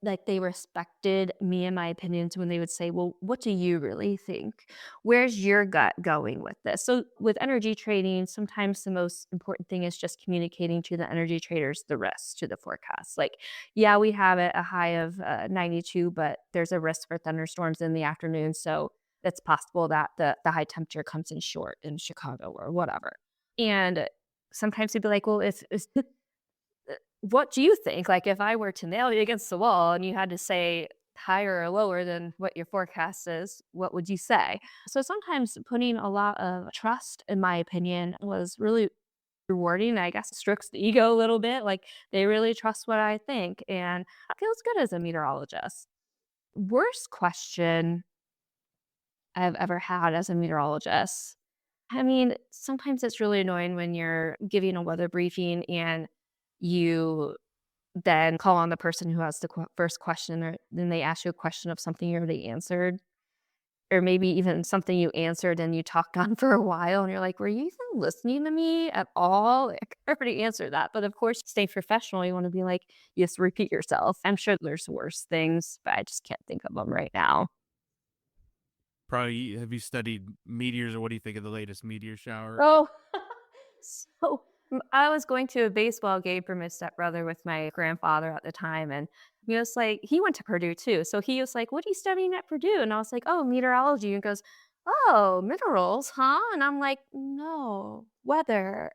like they respected me and my opinions when they would say, "Well, what do you really think? Where's your gut going with this?" So with energy trading, sometimes the most important thing is just communicating to the energy traders the risks to the forecast. Like, yeah, we have a high of 92, but there's a risk for thunderstorms in the afternoon. So it's possible that the high temperature comes in short in Chicago or whatever. And sometimes they'd be like, "Well, it's what do you think? Like, if I were to nail you against the wall and you had to say higher or lower than what your forecast is, what would you say?" So sometimes putting a lot of trust, in my opinion, was really rewarding. I guess it strokes the ego a little bit. Like, they really trust what I think, and it feels good as a meteorologist. Worst question I've ever had as a meteorologist. I mean, sometimes it's really annoying when you're giving a weather briefing and you then call on the person who has the first question, or then they ask you a question of something you already answered, or maybe even something you answered and you talked on for a while, and you're like, "Were you even listening to me at all?" Like, I already answered that, but of course, stay professional. You wanna be like, you just repeat yourself. I'm sure there's worse things, but I just can't think of them right now. Probably, have you studied meteors or what do you think of the latest meteor shower? Oh, so, I was going to a baseball game for my stepbrother with my grandfather at the time, and he was like he went to Purdue too, so he was like, "What are you studying at Purdue?" And I was like, "Oh, meteorology." And he goes, "Oh, minerals, huh?" And I'm like, "No, weather."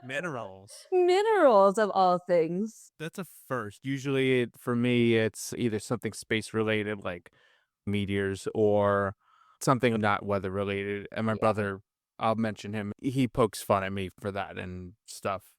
Minerals. Minerals of all things. That's a first. Usually, for me, it's either something space related, like meteors, or something not weather related. And my Yeah. brother, I'll mention him, he pokes fun at me for that and stuff.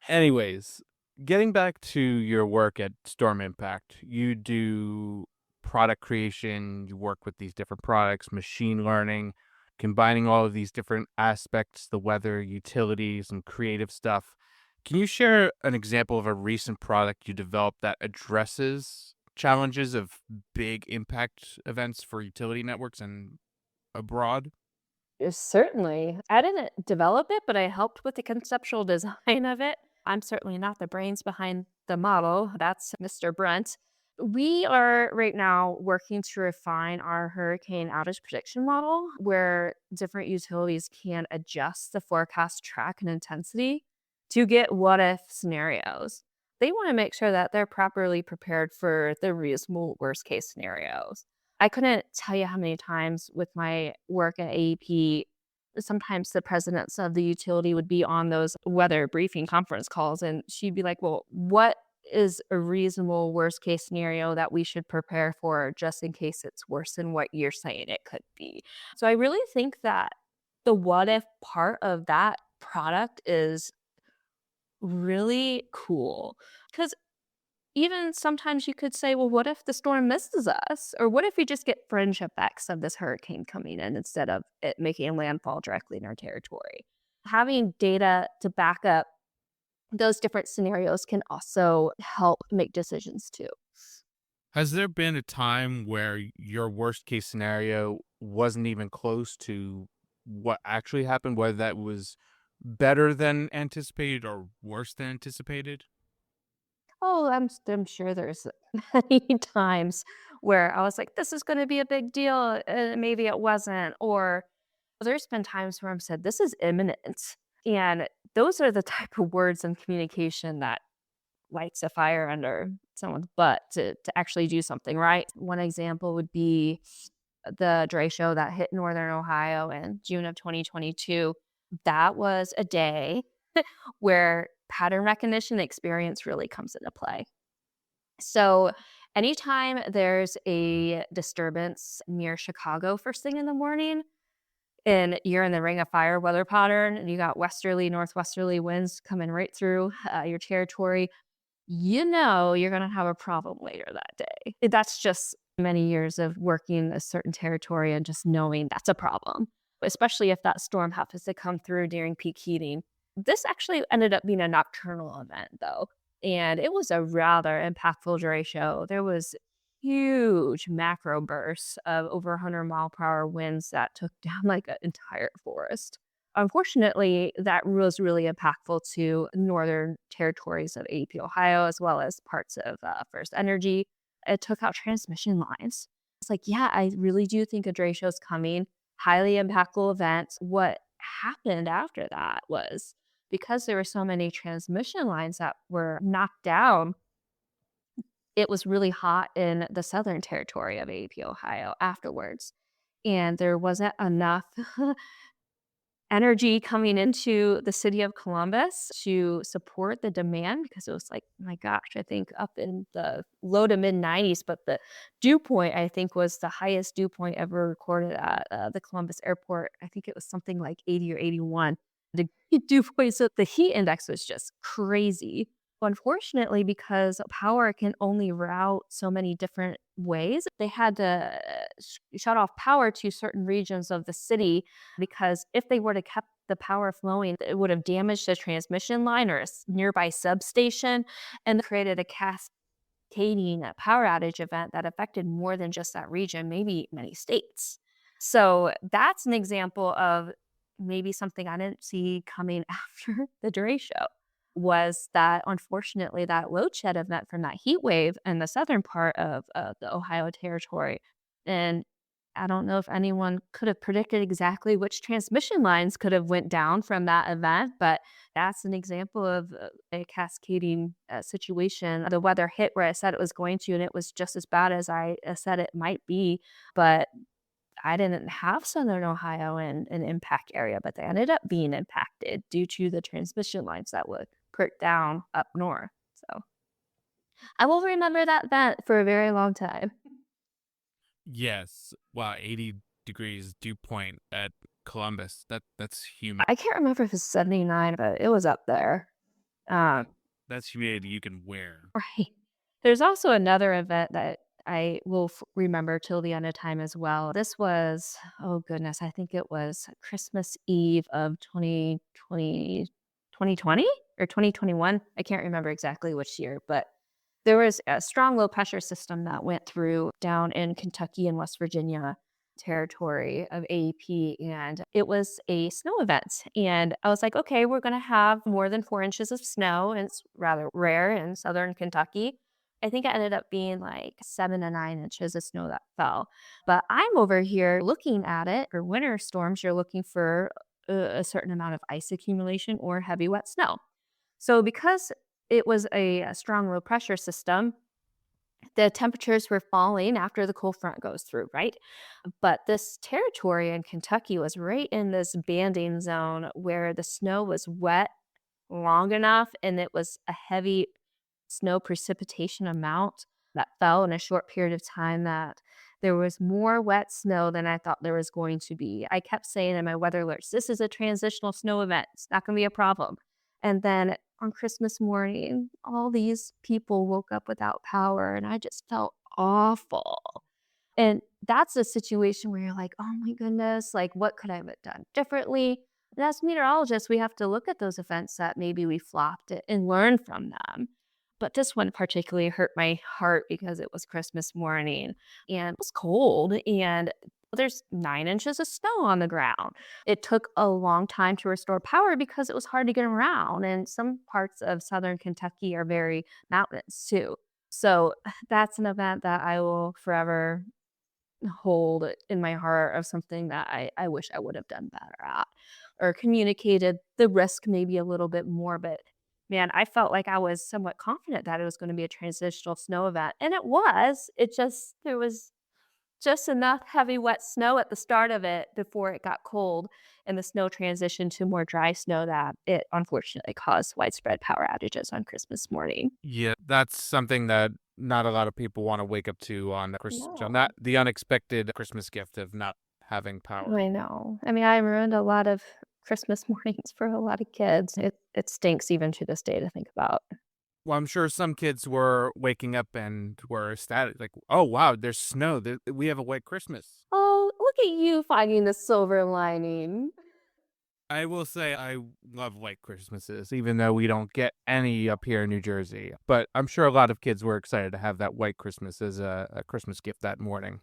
Anyways, getting back to your work at Storm Impact, you do product creation, you work with these different products, machine learning, combining all of these different aspects, the weather, utilities, and creative stuff. Can you share an example of a recent product you developed that addresses challenges of big impact events for utility networks and abroad? Certainly. I didn't develop it, but I helped with the conceptual design of it. I'm certainly not the brains behind the model. That's Mr. Brent. We are right now working to refine our hurricane outage prediction model where different utilities can adjust the forecast track and intensity to get what if scenarios. They want to make sure that they're properly prepared for the reasonable worst case scenarios. I couldn't tell you how many times with my work at AEP, sometimes the presidents of the utility would be on those weather briefing conference calls, and she'd be like, "Well, what is a reasonable worst case scenario that we should prepare for just in case it's worse than what you're saying it could be?" So I really think that the what if part of that product is really cool because even sometimes you could say, well, what if the storm misses us? Or what if we just get fringe effects of this hurricane coming in instead of it making landfall directly in our territory? Having data to back up those different scenarios can also help make decisions too. Has there been a time where your worst case scenario wasn't even close to what actually happened, whether that was better than anticipated or worse than anticipated? Oh, I'm sure there's many times where I was like, this is going to be a big deal. And maybe it wasn't. Or There's been times where I've said, "This is imminent." And those are the type of words and communication that lights a fire under someone's butt to actually do something, right? One example would be the derecho that hit northern Ohio in June of 2022. That was a day where pattern recognition experience really comes into play. So, anytime there's a disturbance near Chicago first thing in the morning, and you're in the ring of fire weather pattern, and you got westerly, northwesterly winds coming right through your territory, you know you're going to have a problem later that day. That's just many years of working a certain territory and just knowing that's a problem, especially if that storm happens to come through during peak heating. This actually ended up being a nocturnal event, though, and it was a rather impactful derecho. There was huge macro bursts of over 100-mile-per-hour winds that took down like an entire forest. Unfortunately, that was really impactful to northern territories of AP, Ohio, as well as parts of First Energy. It took out transmission lines. It's like, yeah, I really do think a derecho is coming. Highly impactful event. What happened after that was because there were so many transmission lines that were knocked down, it was really hot in the southern territory of AP, Ohio afterwards. And there wasn't enough energy coming into the city of Columbus to support the demand because it was like, my gosh, I think up in the low to mid 90s, but the dew point, I think, was the highest dew point ever recorded at the Columbus airport. I think it was something like 80 or 81. The dew point, so the heat index was just crazy. Unfortunately, because power can only route so many different ways, they had to shut off power to certain regions of the city because if they would have kept the power flowing, it would have damaged a transmission line or a nearby substation and created a cascading power outage event that affected more than just that region, maybe many states. So that's an example of maybe something I didn't see coming after the derecho was that unfortunately that load shed event from that heat wave in the southern part of the Ohio territory. And I don't know if anyone could have predicted exactly which transmission lines could have went down from that event, but that's an example of a cascading situation. The weather hit where I said it was going to, and it was just as bad as I said it might be. But I didn't have Southern Ohio in an impact area, but they ended up being impacted due to the transmission lines that would put down up north. So I will remember that event for a very long time. Yes. Wow, 80 degrees dew point at Columbus. That's humid. I can't remember if it's 79, but it was up there. Um, That's humidity you can wear. right. There's also another event that I will remember till the end of time as well. This was, oh goodness, I think it was Christmas Eve of 2020 or 2021. I can't remember exactly which year, but there was a strong low pressure system that went through down in Kentucky and West Virginia territory of AEP, and it was a snow event. And I was like, okay, we're going to have more than 4 inches of snow, and it's rather rare in southern Kentucky. I think it ended up being like 7 to 9 inches of snow that fell. But I'm over here looking at it. For winter storms, you're looking for a certain amount of ice accumulation or heavy wet snow. So because it was a strong low pressure system, the temperatures were falling after the cold front goes through, right? But this territory in Kentucky was right in this banding zone where the snow was wet long enough and it was a heavy snow precipitation amount that fell in a short period of time that there was more wet snow than I thought there was going to be. I kept saying in my weather alerts, this is a transitional snow event. It's not going to be a problem. And then on Christmas morning, all these people woke up without power, and I just felt awful. And that's a situation where you're like, oh my goodness, like what could I have done differently? And as meteorologists, we have to look at those events that maybe we flopped it and learn from them. But this one particularly hurt my heart because it was Christmas morning and it was cold and there's 9 inches of snow on the ground. It took a long time to restore power because it was hard to get around. And some parts of southern Kentucky are very mountainous too. So that's an event that I will forever hold in my heart of something that I wish I would have done better at or communicated the risk maybe a little bit more. But man, I felt like I was somewhat confident that it was going to be a transitional snow event. And it was. There was just enough heavy, wet snow at the start of it before it got cold and the snow transitioned to more dry snow that it unfortunately caused widespread power outages on Christmas morning. Yeah, that's something that not a lot of people want to wake up to on No. that the unexpected Christmas gift of not having power. I know. I mean, I ruined a lot of Christmas mornings for a lot of kids. It stinks even to this day to think about. Well, I'm sure some kids were waking up and were ecstatic, like, "Oh wow, there's snow. We have a white Christmas." Oh, look at you finding the silver lining. I will say I love white Christmases, even though we don't get any up here in New Jersey. But I'm sure a lot of kids were excited to have that white Christmas as a Christmas gift that morning.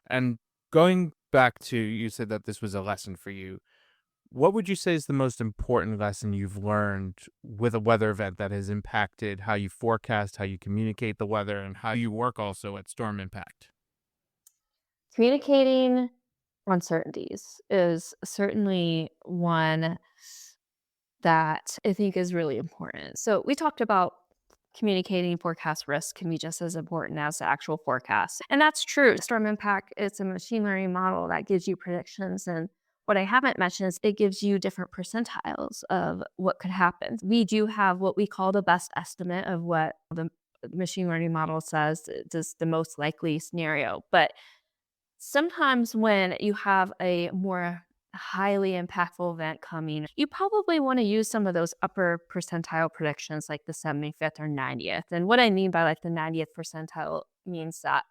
And going back to, you said that this was a lesson for you. What would you say is the most important lesson you've learned with a weather event that has impacted how you forecast, how you communicate the weather, and how you work also at Storm Impact? Communicating uncertainties is certainly one that I think is really important. So we talked about communicating forecast risk can be just as important as the actual forecast. And that's true. Storm impact, it's a machine learning model that gives you predictions. And what I haven't mentioned is it gives you different percentiles of what could happen. We do have what we call the best estimate of what the machine learning model says is the most likely scenario. But sometimes when you have a more highly impactful event coming, you probably want to use some of those upper percentile predictions like the 75th or 90th. And what I mean by like the 90th percentile means that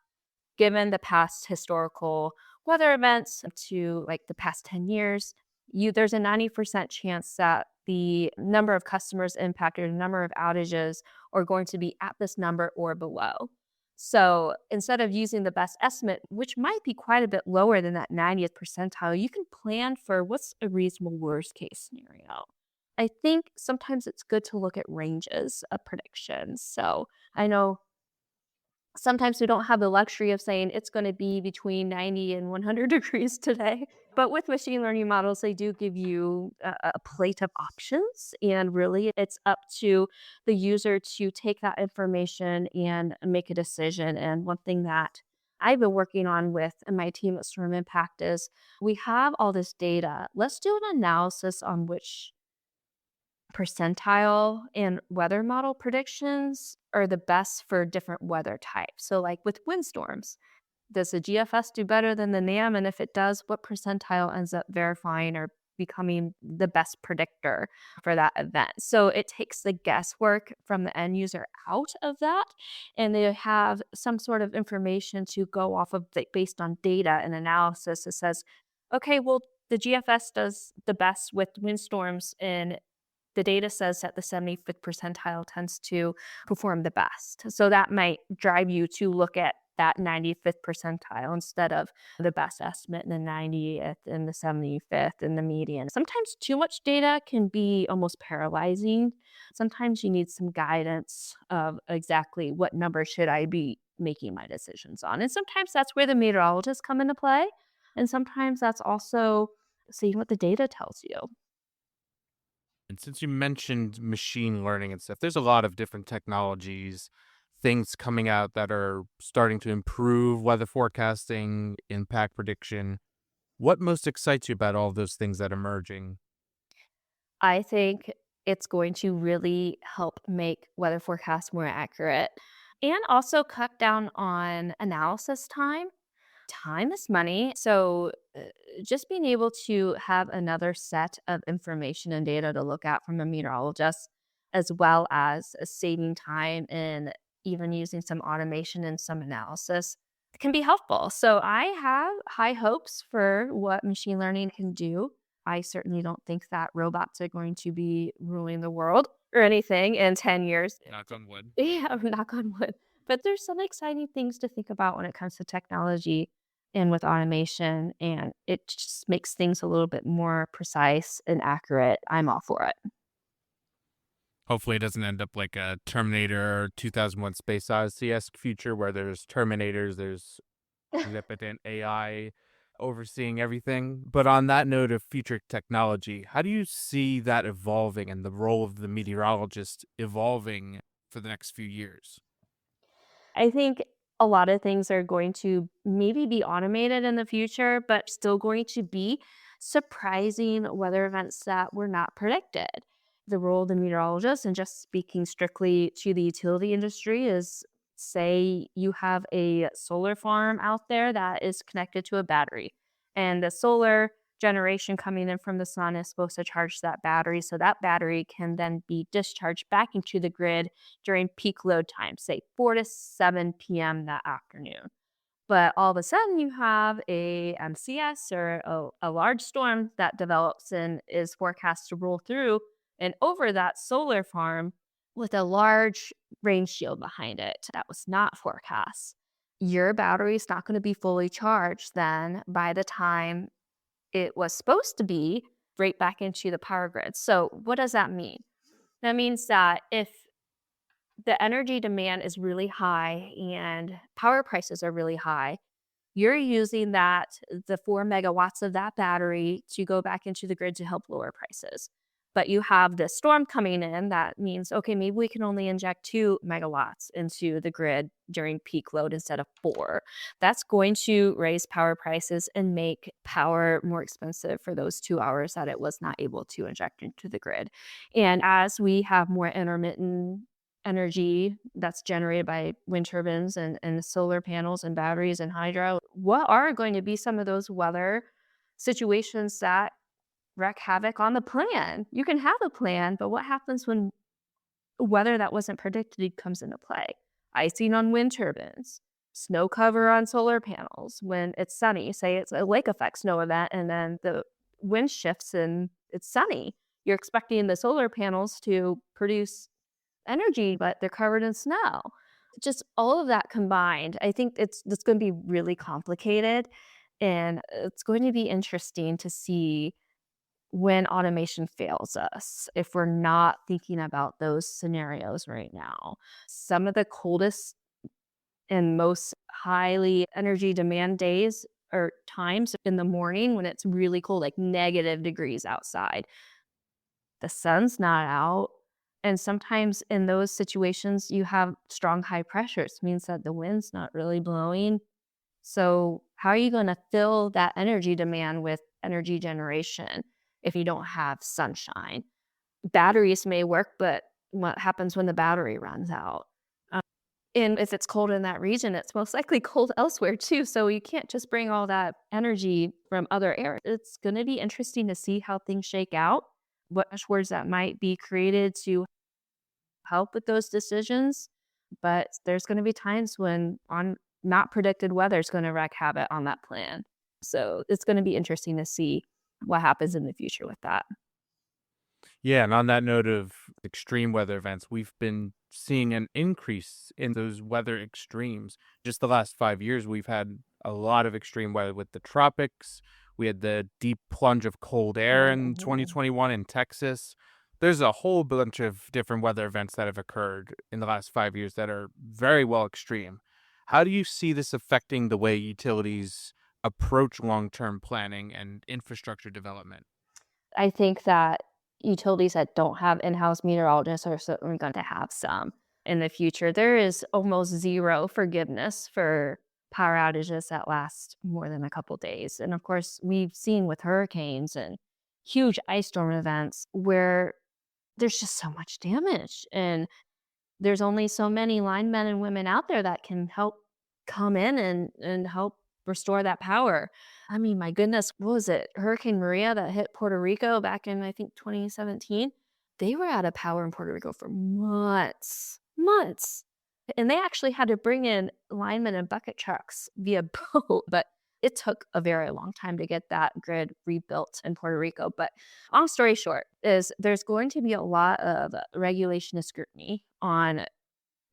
given the past historical weather events to like the past 10 years, there's a 90% chance that the number of customers impacted, the number of outages are going to be at this number or below. So instead of using the best estimate, which might be quite a bit lower than that 90th percentile, you can plan for what's a reasonable worst case scenario. I think sometimes it's good to look at ranges of predictions. So I know sometimes we don't have the luxury of saying it's going to be between 90 and 100 degrees today. But with machine learning models, they do give you a plate of options. And really, it's up to the user to take that information and make a decision. And one thing that I've been working on with my team at Storm Impact is we have all this data. Let's do an analysis on which percentile and weather model predictions are the best for different weather types. So, like with windstorms, does the GFS do better than the NAM? And if it does, what percentile ends up verifying or becoming the best predictor for that event? So, it takes the guesswork from the end user out of that. And they have some sort of information to go off of based on data and analysis that says, okay, well, the GFS does the best with windstorms in the data says that the 75th percentile tends to perform the best. So that might drive you to look at that 95th percentile instead of the best estimate in the 90th and the 75th and the median. Sometimes too much data can be almost paralyzing. Sometimes you need some guidance of exactly what number should I be making my decisions on. And sometimes that's where the meteorologists come into play. And sometimes that's also seeing what the data tells you. And since you mentioned machine learning and stuff, there's a lot of different technologies, things coming out that are starting to improve weather forecasting, impact prediction. What most excites you about all of those things that are emerging? I think it's going to really help make weather forecasts more accurate and also cut down on analysis time. Time is money. So, just being able to have another set of information and data to look at from a meteorologist, as well as saving time and even using some automation and some analysis, can be helpful. So, I have high hopes for what machine learning can do. I certainly don't think that robots are going to be ruling the world or anything in 10 years. Knock on wood. Yeah, knock on wood. But there's some exciting things to think about when it comes to technology and with automation, and it just makes things a little bit more precise and accurate. I'm all for it. Hopefully, it doesn't end up like a Terminator or 2001 Space Odyssey esque future where there's Terminators, there's omnipotent AI overseeing everything. But on that note of future technology, how do you see that evolving and the role of the meteorologist evolving for the next few years? I think a lot of things are going to maybe be automated in the future, but still going to be surprising weather events that were not predicted. The role of the meteorologist, and just speaking strictly to the utility industry, is say you have a solar farm out there that is connected to a battery, and the solar generation coming in from the sun is supposed to charge that battery. So that battery can then be discharged back into the grid during peak load time, say 4 to 7 p.m. that afternoon. But all of a sudden, you have a MCS or a large storm that develops and is forecast to roll through and over that solar farm with a large rain shield behind it that was not forecast. Your battery is not going to be fully charged then by the time it was supposed to be right back into the power grid. So, what does that mean? That means that if the energy demand is really high and power prices are really high, you're using the 4 megawatts of that battery to go back into the grid to help lower prices. But you have this storm coming in that means, okay, maybe we can only inject 2 megawatts into the grid during peak load instead of 4. That's going to raise power prices and make power more expensive for those 2 hours that it was not able to inject into the grid. And as we have more intermittent energy that's generated by wind turbines and solar panels and batteries and hydro, what are going to be some of those weather situations that wreak havoc on the plan? You can have a plan, but what happens when weather that wasn't predicted comes into play? Icing on wind turbines, snow cover on solar panels when it's sunny. Say it's a lake effect snow event, and then the wind shifts and it's sunny. You're expecting the solar panels to produce energy, but they're covered in snow. Just all of that combined, I think it's gonna be really complicated, and it's going to be interesting to see when automation fails us, if we're not thinking about those scenarios right now. Some of the coldest and most highly energy demand days or times in the morning when it's really cold, like negative degrees outside. The sun's not out. And sometimes in those situations, you have strong high pressures, means that the wind's not really blowing. So, how are you going to fill that energy demand with energy generation if you don't have sunshine? Batteries may work, but what happens when the battery runs out? Um, and if it's cold in that region, it's most likely cold elsewhere too. So, you can't just bring all that energy from other areas. It's going to be interesting to see how things shake out, what dashboards that might be created to help with those decisions. But there's going to be times when on not predicted weather is going to wreak havoc on that plan. So it's going to be interesting to see what happens in the future with that. Yeah, and on that note of extreme weather events, we've been seeing an increase in those weather extremes. Just the last 5 years, we've had a lot of extreme weather with the tropics. We had the deep plunge of cold air in Mhm. 2021 in Texas. There's a whole bunch of different weather events that have occurred in the last 5 years that are very well extreme. How do you see this affecting the way utilities approach long term planning and infrastructure development? I think that utilities that don't have in-house meteorologists are certainly going to have some in the future. There is almost zero forgiveness for power outages that last more than a couple days. And of course, we've seen with hurricanes and huge ice storm events where there's just so much damage, and there's only so many linemen and women out there that can help come in and help restore that power. I mean, my goodness, what was it? Hurricane Maria that hit Puerto Rico back in, I think, 2017. They were out of power in Puerto Rico for months, months. And they actually had to bring in linemen and bucket trucks via boat, but it took a very long time to get that grid rebuilt in Puerto Rico. But long story short is there's going to be a lot of regulation and scrutiny on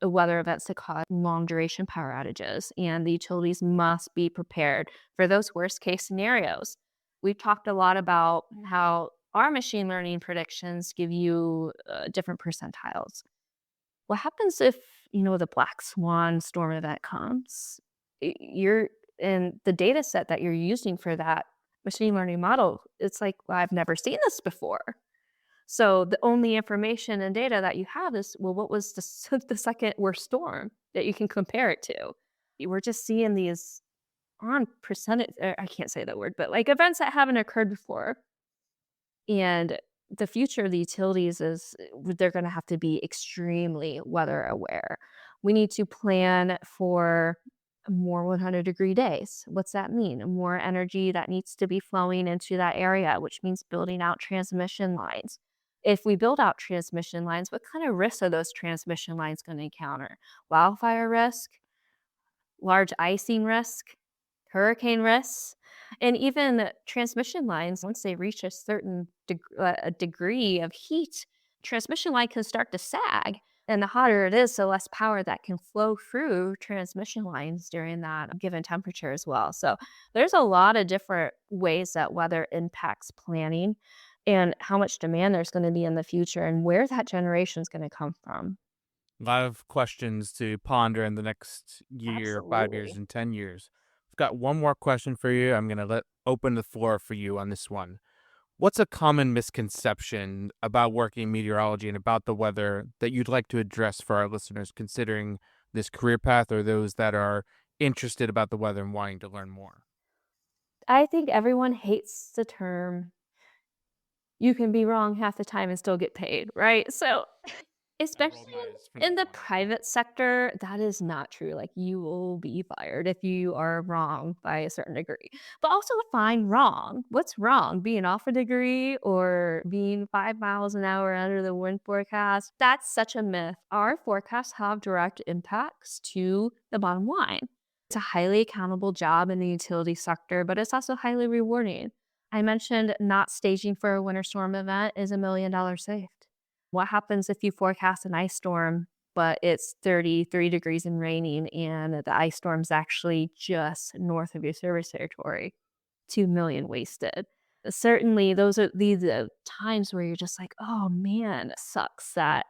weather events that cause long duration power outages, and the utilities must be prepared for those worst case scenarios. We've talked a lot about how our machine learning predictions give you different percentiles. What happens if, the black swan storm event comes? You're And the data set that you're using for that machine learning model, it's like, well, I've never seen this before. So the only information and data that you have is, well, what was the, the second worst storm that you can compare it to? We're just seeing these on percentage, I can't say that word, but like events that haven't occurred before. And the future of the utilities is they're going to have to be extremely weather aware. We need to plan for more 100-degree days. What's that mean? More energy that needs to be flowing into that area, which means building out transmission lines. If we build out transmission lines, what kind of risks are those transmission lines going to encounter? Wildfire risk, large icing risk, hurricane risks, and even transmission lines, once they reach a certain a degree of heat, transmission line can start to sag. And the hotter it is, the less power that can flow through transmission lines during that given temperature as well. So there's a lot of different ways that weather impacts planning and how much demand there's going to be in the future and where that generation is going to come from. A lot of questions to ponder in the next year, 5 years, Absolutely. and 10 years. I've got one more question for you. I'm going to let open the floor for you on this one. What's a common misconception about working meteorology and about the weather that you'd like to address for our listeners considering this career path or those that are interested about the weather and wanting to learn more? I think everyone hates the term you can be wrong half the time and still get paid, right? So, I especially rolled my eyes from in day the one. private sector, that is not true. Like, you will be fired if you are wrong by a certain degree. But also define wrong. What's wrong? Being off a degree or being 5 miles an hour under the wind forecast? That's such a myth. Our forecasts have direct impacts to the bottom line. It's a highly accountable job in the utility sector, but it's also highly rewarding. I mentioned not staging for a winter storm event is $1 million saved. What happens if you forecast an ice storm, but it's 33 degrees and raining, and the ice storm's actually just north of your service territory? 2 million wasted. Certainly, those are these times where you're just like, oh man, it sucks that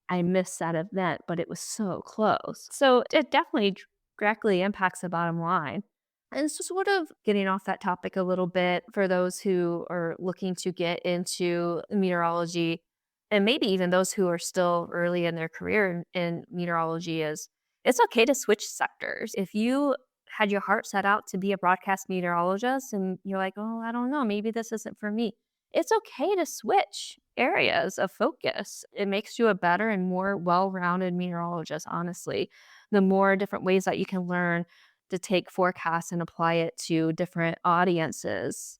I missed that event, but it was so close. So it definitely directly impacts the bottom line. And so sort of getting off that topic a little bit for those who are looking to get into meteorology and maybe even those who are still early in their career in meteorology is it's okay to switch sectors. If you had your heart set out to be a broadcast meteorologist and you're like, "Oh, I don't know, maybe this isn't for me." It's okay to switch areas of focus. It makes you a better and more well-rounded meteorologist, honestly. The more different ways that you can learn to take forecasts and apply it to different audiences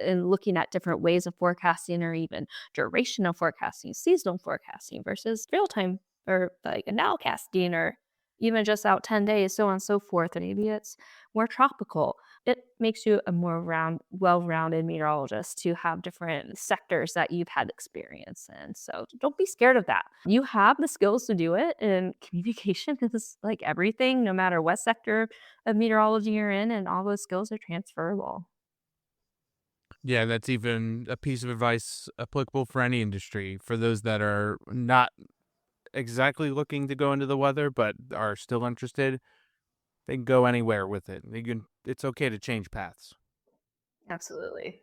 and looking at different ways of forecasting or even duration of forecasting, seasonal forecasting versus real time or like nowcasting or even just out 10 days, so on and so forth. And maybe it's more tropical. It makes you a more well-rounded meteorologist to have different sectors that you've had experience in. So don't be scared of that. You have the skills to do it, and communication is like everything, no matter what sector of meteorology you're in, and all those skills are transferable. Yeah, that's even a piece of advice applicable for any industry. For those that are not exactly looking to go into the weather but are still interested, they can go anywhere with it. It's okay to change paths. Absolutely.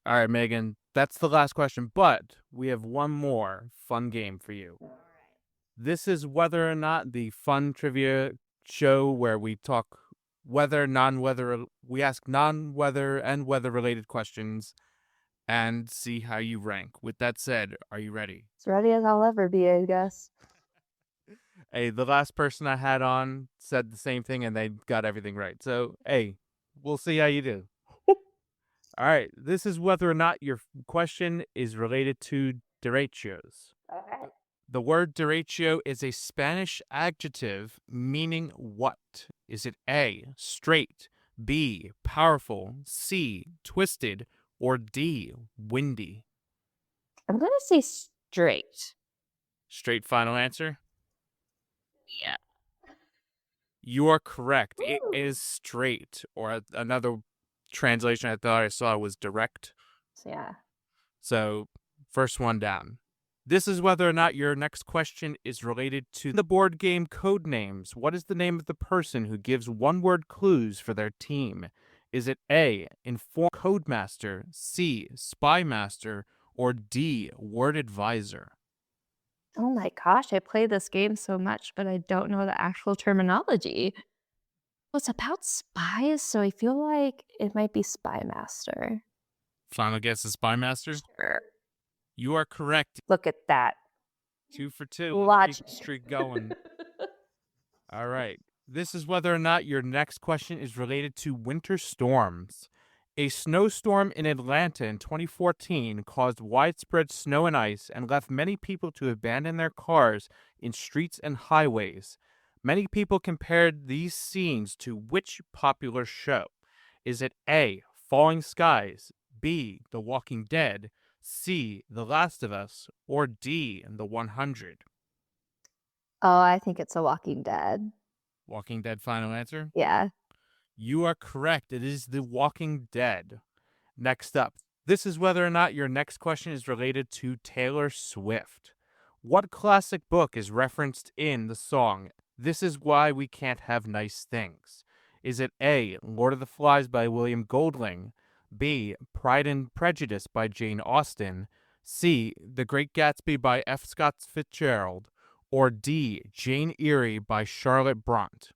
All right, Megan, that's the last question, but we have one more fun game for you. This is whether or not the fun trivia show where we talk weather, non-weather, we ask non-weather and weather related questions and see how you rank. With that said, are you ready? As ready as I'll ever be, I guess. Hey, the last person I had on said the same thing and they got everything right. So, hey, we'll see how you do. All right, this is whether or not your question is related to derechos. Okay. The word derecho is a Spanish adjective meaning what? Is it A, straight, B, powerful, C, twisted, or D, windy? I'm gonna say straight. Straight final answer? Yeah. You are correct. It Woo. is straight, or another translation I thought I saw was direct. Yeah. So, first one down. This is whether or not your next question is related to the board game Codenames. What is the name of the person who gives one-word clues for their team? Is it A, Inform Codemaster, C, Spy Master, or D, Word Advisor? Oh my gosh, I play this game so much, but I don't know the actual terminology. Well, it's about spies, so I feel like it might be Spy Master. Final guess is Spy Master? Sure. You are correct. Look at that. 2 for 2. Logic. Keep the streak going. All right. This is whether or not your next question is related to winter storms. A snowstorm in Atlanta in 2014 caused widespread snow and ice and left many people to abandon their cars in streets and highways. Many people compared these scenes to which popular show? Is it A, Falling Skies, B, The Walking Dead, C, The Last of Us, or D, The 100? Oh, I think it's a Walking Dead. Walking Dead final answer? Yeah. You are correct. It is The Walking Dead. Next up, this is whether or not your next question is related to Taylor Swift. What classic book is referenced in the song This Is Why We Can't Have Nice Things? Is it A, Lord of the Flies by William Golding, B, Pride and Prejudice by Jane Austen, C, The Great Gatsby by F. Scott Fitzgerald, or D, Jane Eyre by Charlotte Bronte?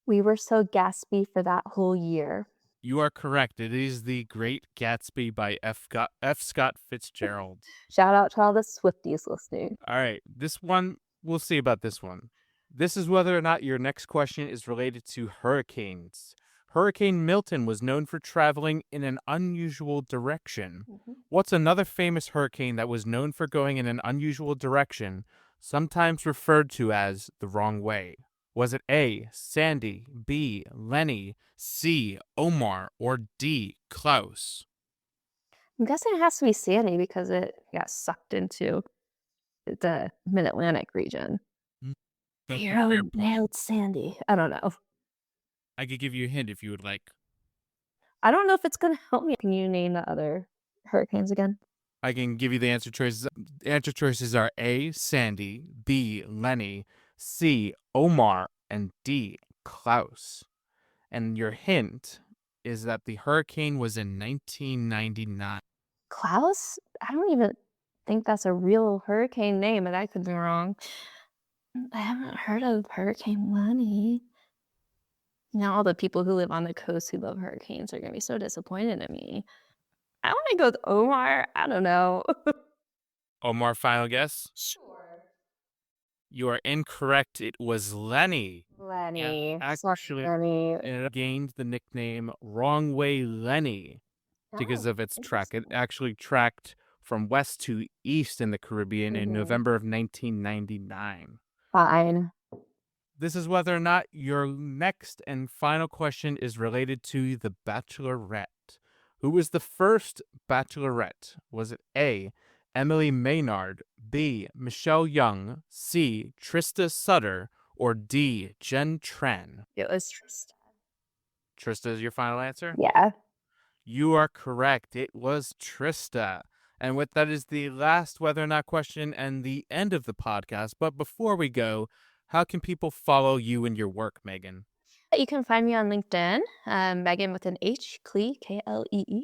We were so gaspy for that whole year. You are correct. It is The Great Gatsby by F. Scott Fitzgerald. Shout out to all the Swifties listening. All right, this one, we'll see about this one. This is whether or not your next question is related to hurricanes. Hurricane Milton was known for traveling in an unusual direction. What's another famous hurricane that was known for going in an unusual direction, sometimes referred to as the wrong way? Was it A, Sandy, B, Lenny, C, Omar, or D, Klaus? I'm guessing it has to be Sandy because it got sucked into the Mid-Atlantic region. Hero nailed Sandy. I don't know. I could give you a hint if you would like. I don't know if it's going to help me. Can you name the other hurricanes again? I can give you the answer choices. Answer choices are A, Sandy, B, Lenny, C, Omar, and D, Klaus. And your hint is that the hurricane was in 1999. Klaus? I don't even think that's a real hurricane name, but I could be wrong. I haven't heard of Hurricane Lenny. Now all the people who live on the coast who love hurricanes are going to be so disappointed in me. I want to go with Omar. I don't know. Omar, final guess? Sure. You are incorrect. It was Lenny. Lenny. Actually, Lenny. it gained the nickname Wrong Way Lenny because of its track. It actually tracked from west to east in the Caribbean in November of 1999. Fine. This is whether or not your next and final question is related to The Bachelorette. Who was the first Bachelorette? Was it A, Emily Maynard, B, Michelle Young, C, Trista Sutter, or D, Jen Tran? It was Trista. Trista is your final answer? Yeah. You are correct. It was Trista. And with that is the last whether or not question and the end of the podcast. But before we go, how can people follow you and your work, Megan? You can find me on LinkedIn, Megan with an H, Klee, Klee.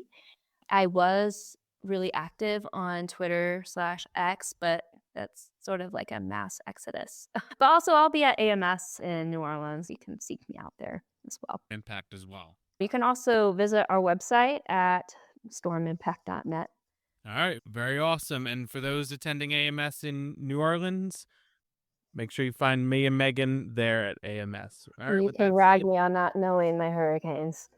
I was really active on Twitter/X, but that's sort of like a mass exodus. But also I'll be at AMS in New Orleans. You can seek me out there as well. Impact as well. You can also visit our website at stormimpact.net. All right, very awesome. And for those attending AMS in New Orleans, make sure you find me and Megan there at AMS. All right, You can rag me on not knowing my hurricanes.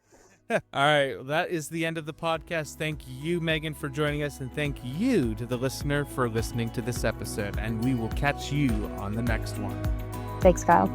All right, that is the end of the podcast. Thank you, Megan, for joining us, and thank you to the listener for listening to this episode. And we will catch you on the next one. Thanks, Kyle.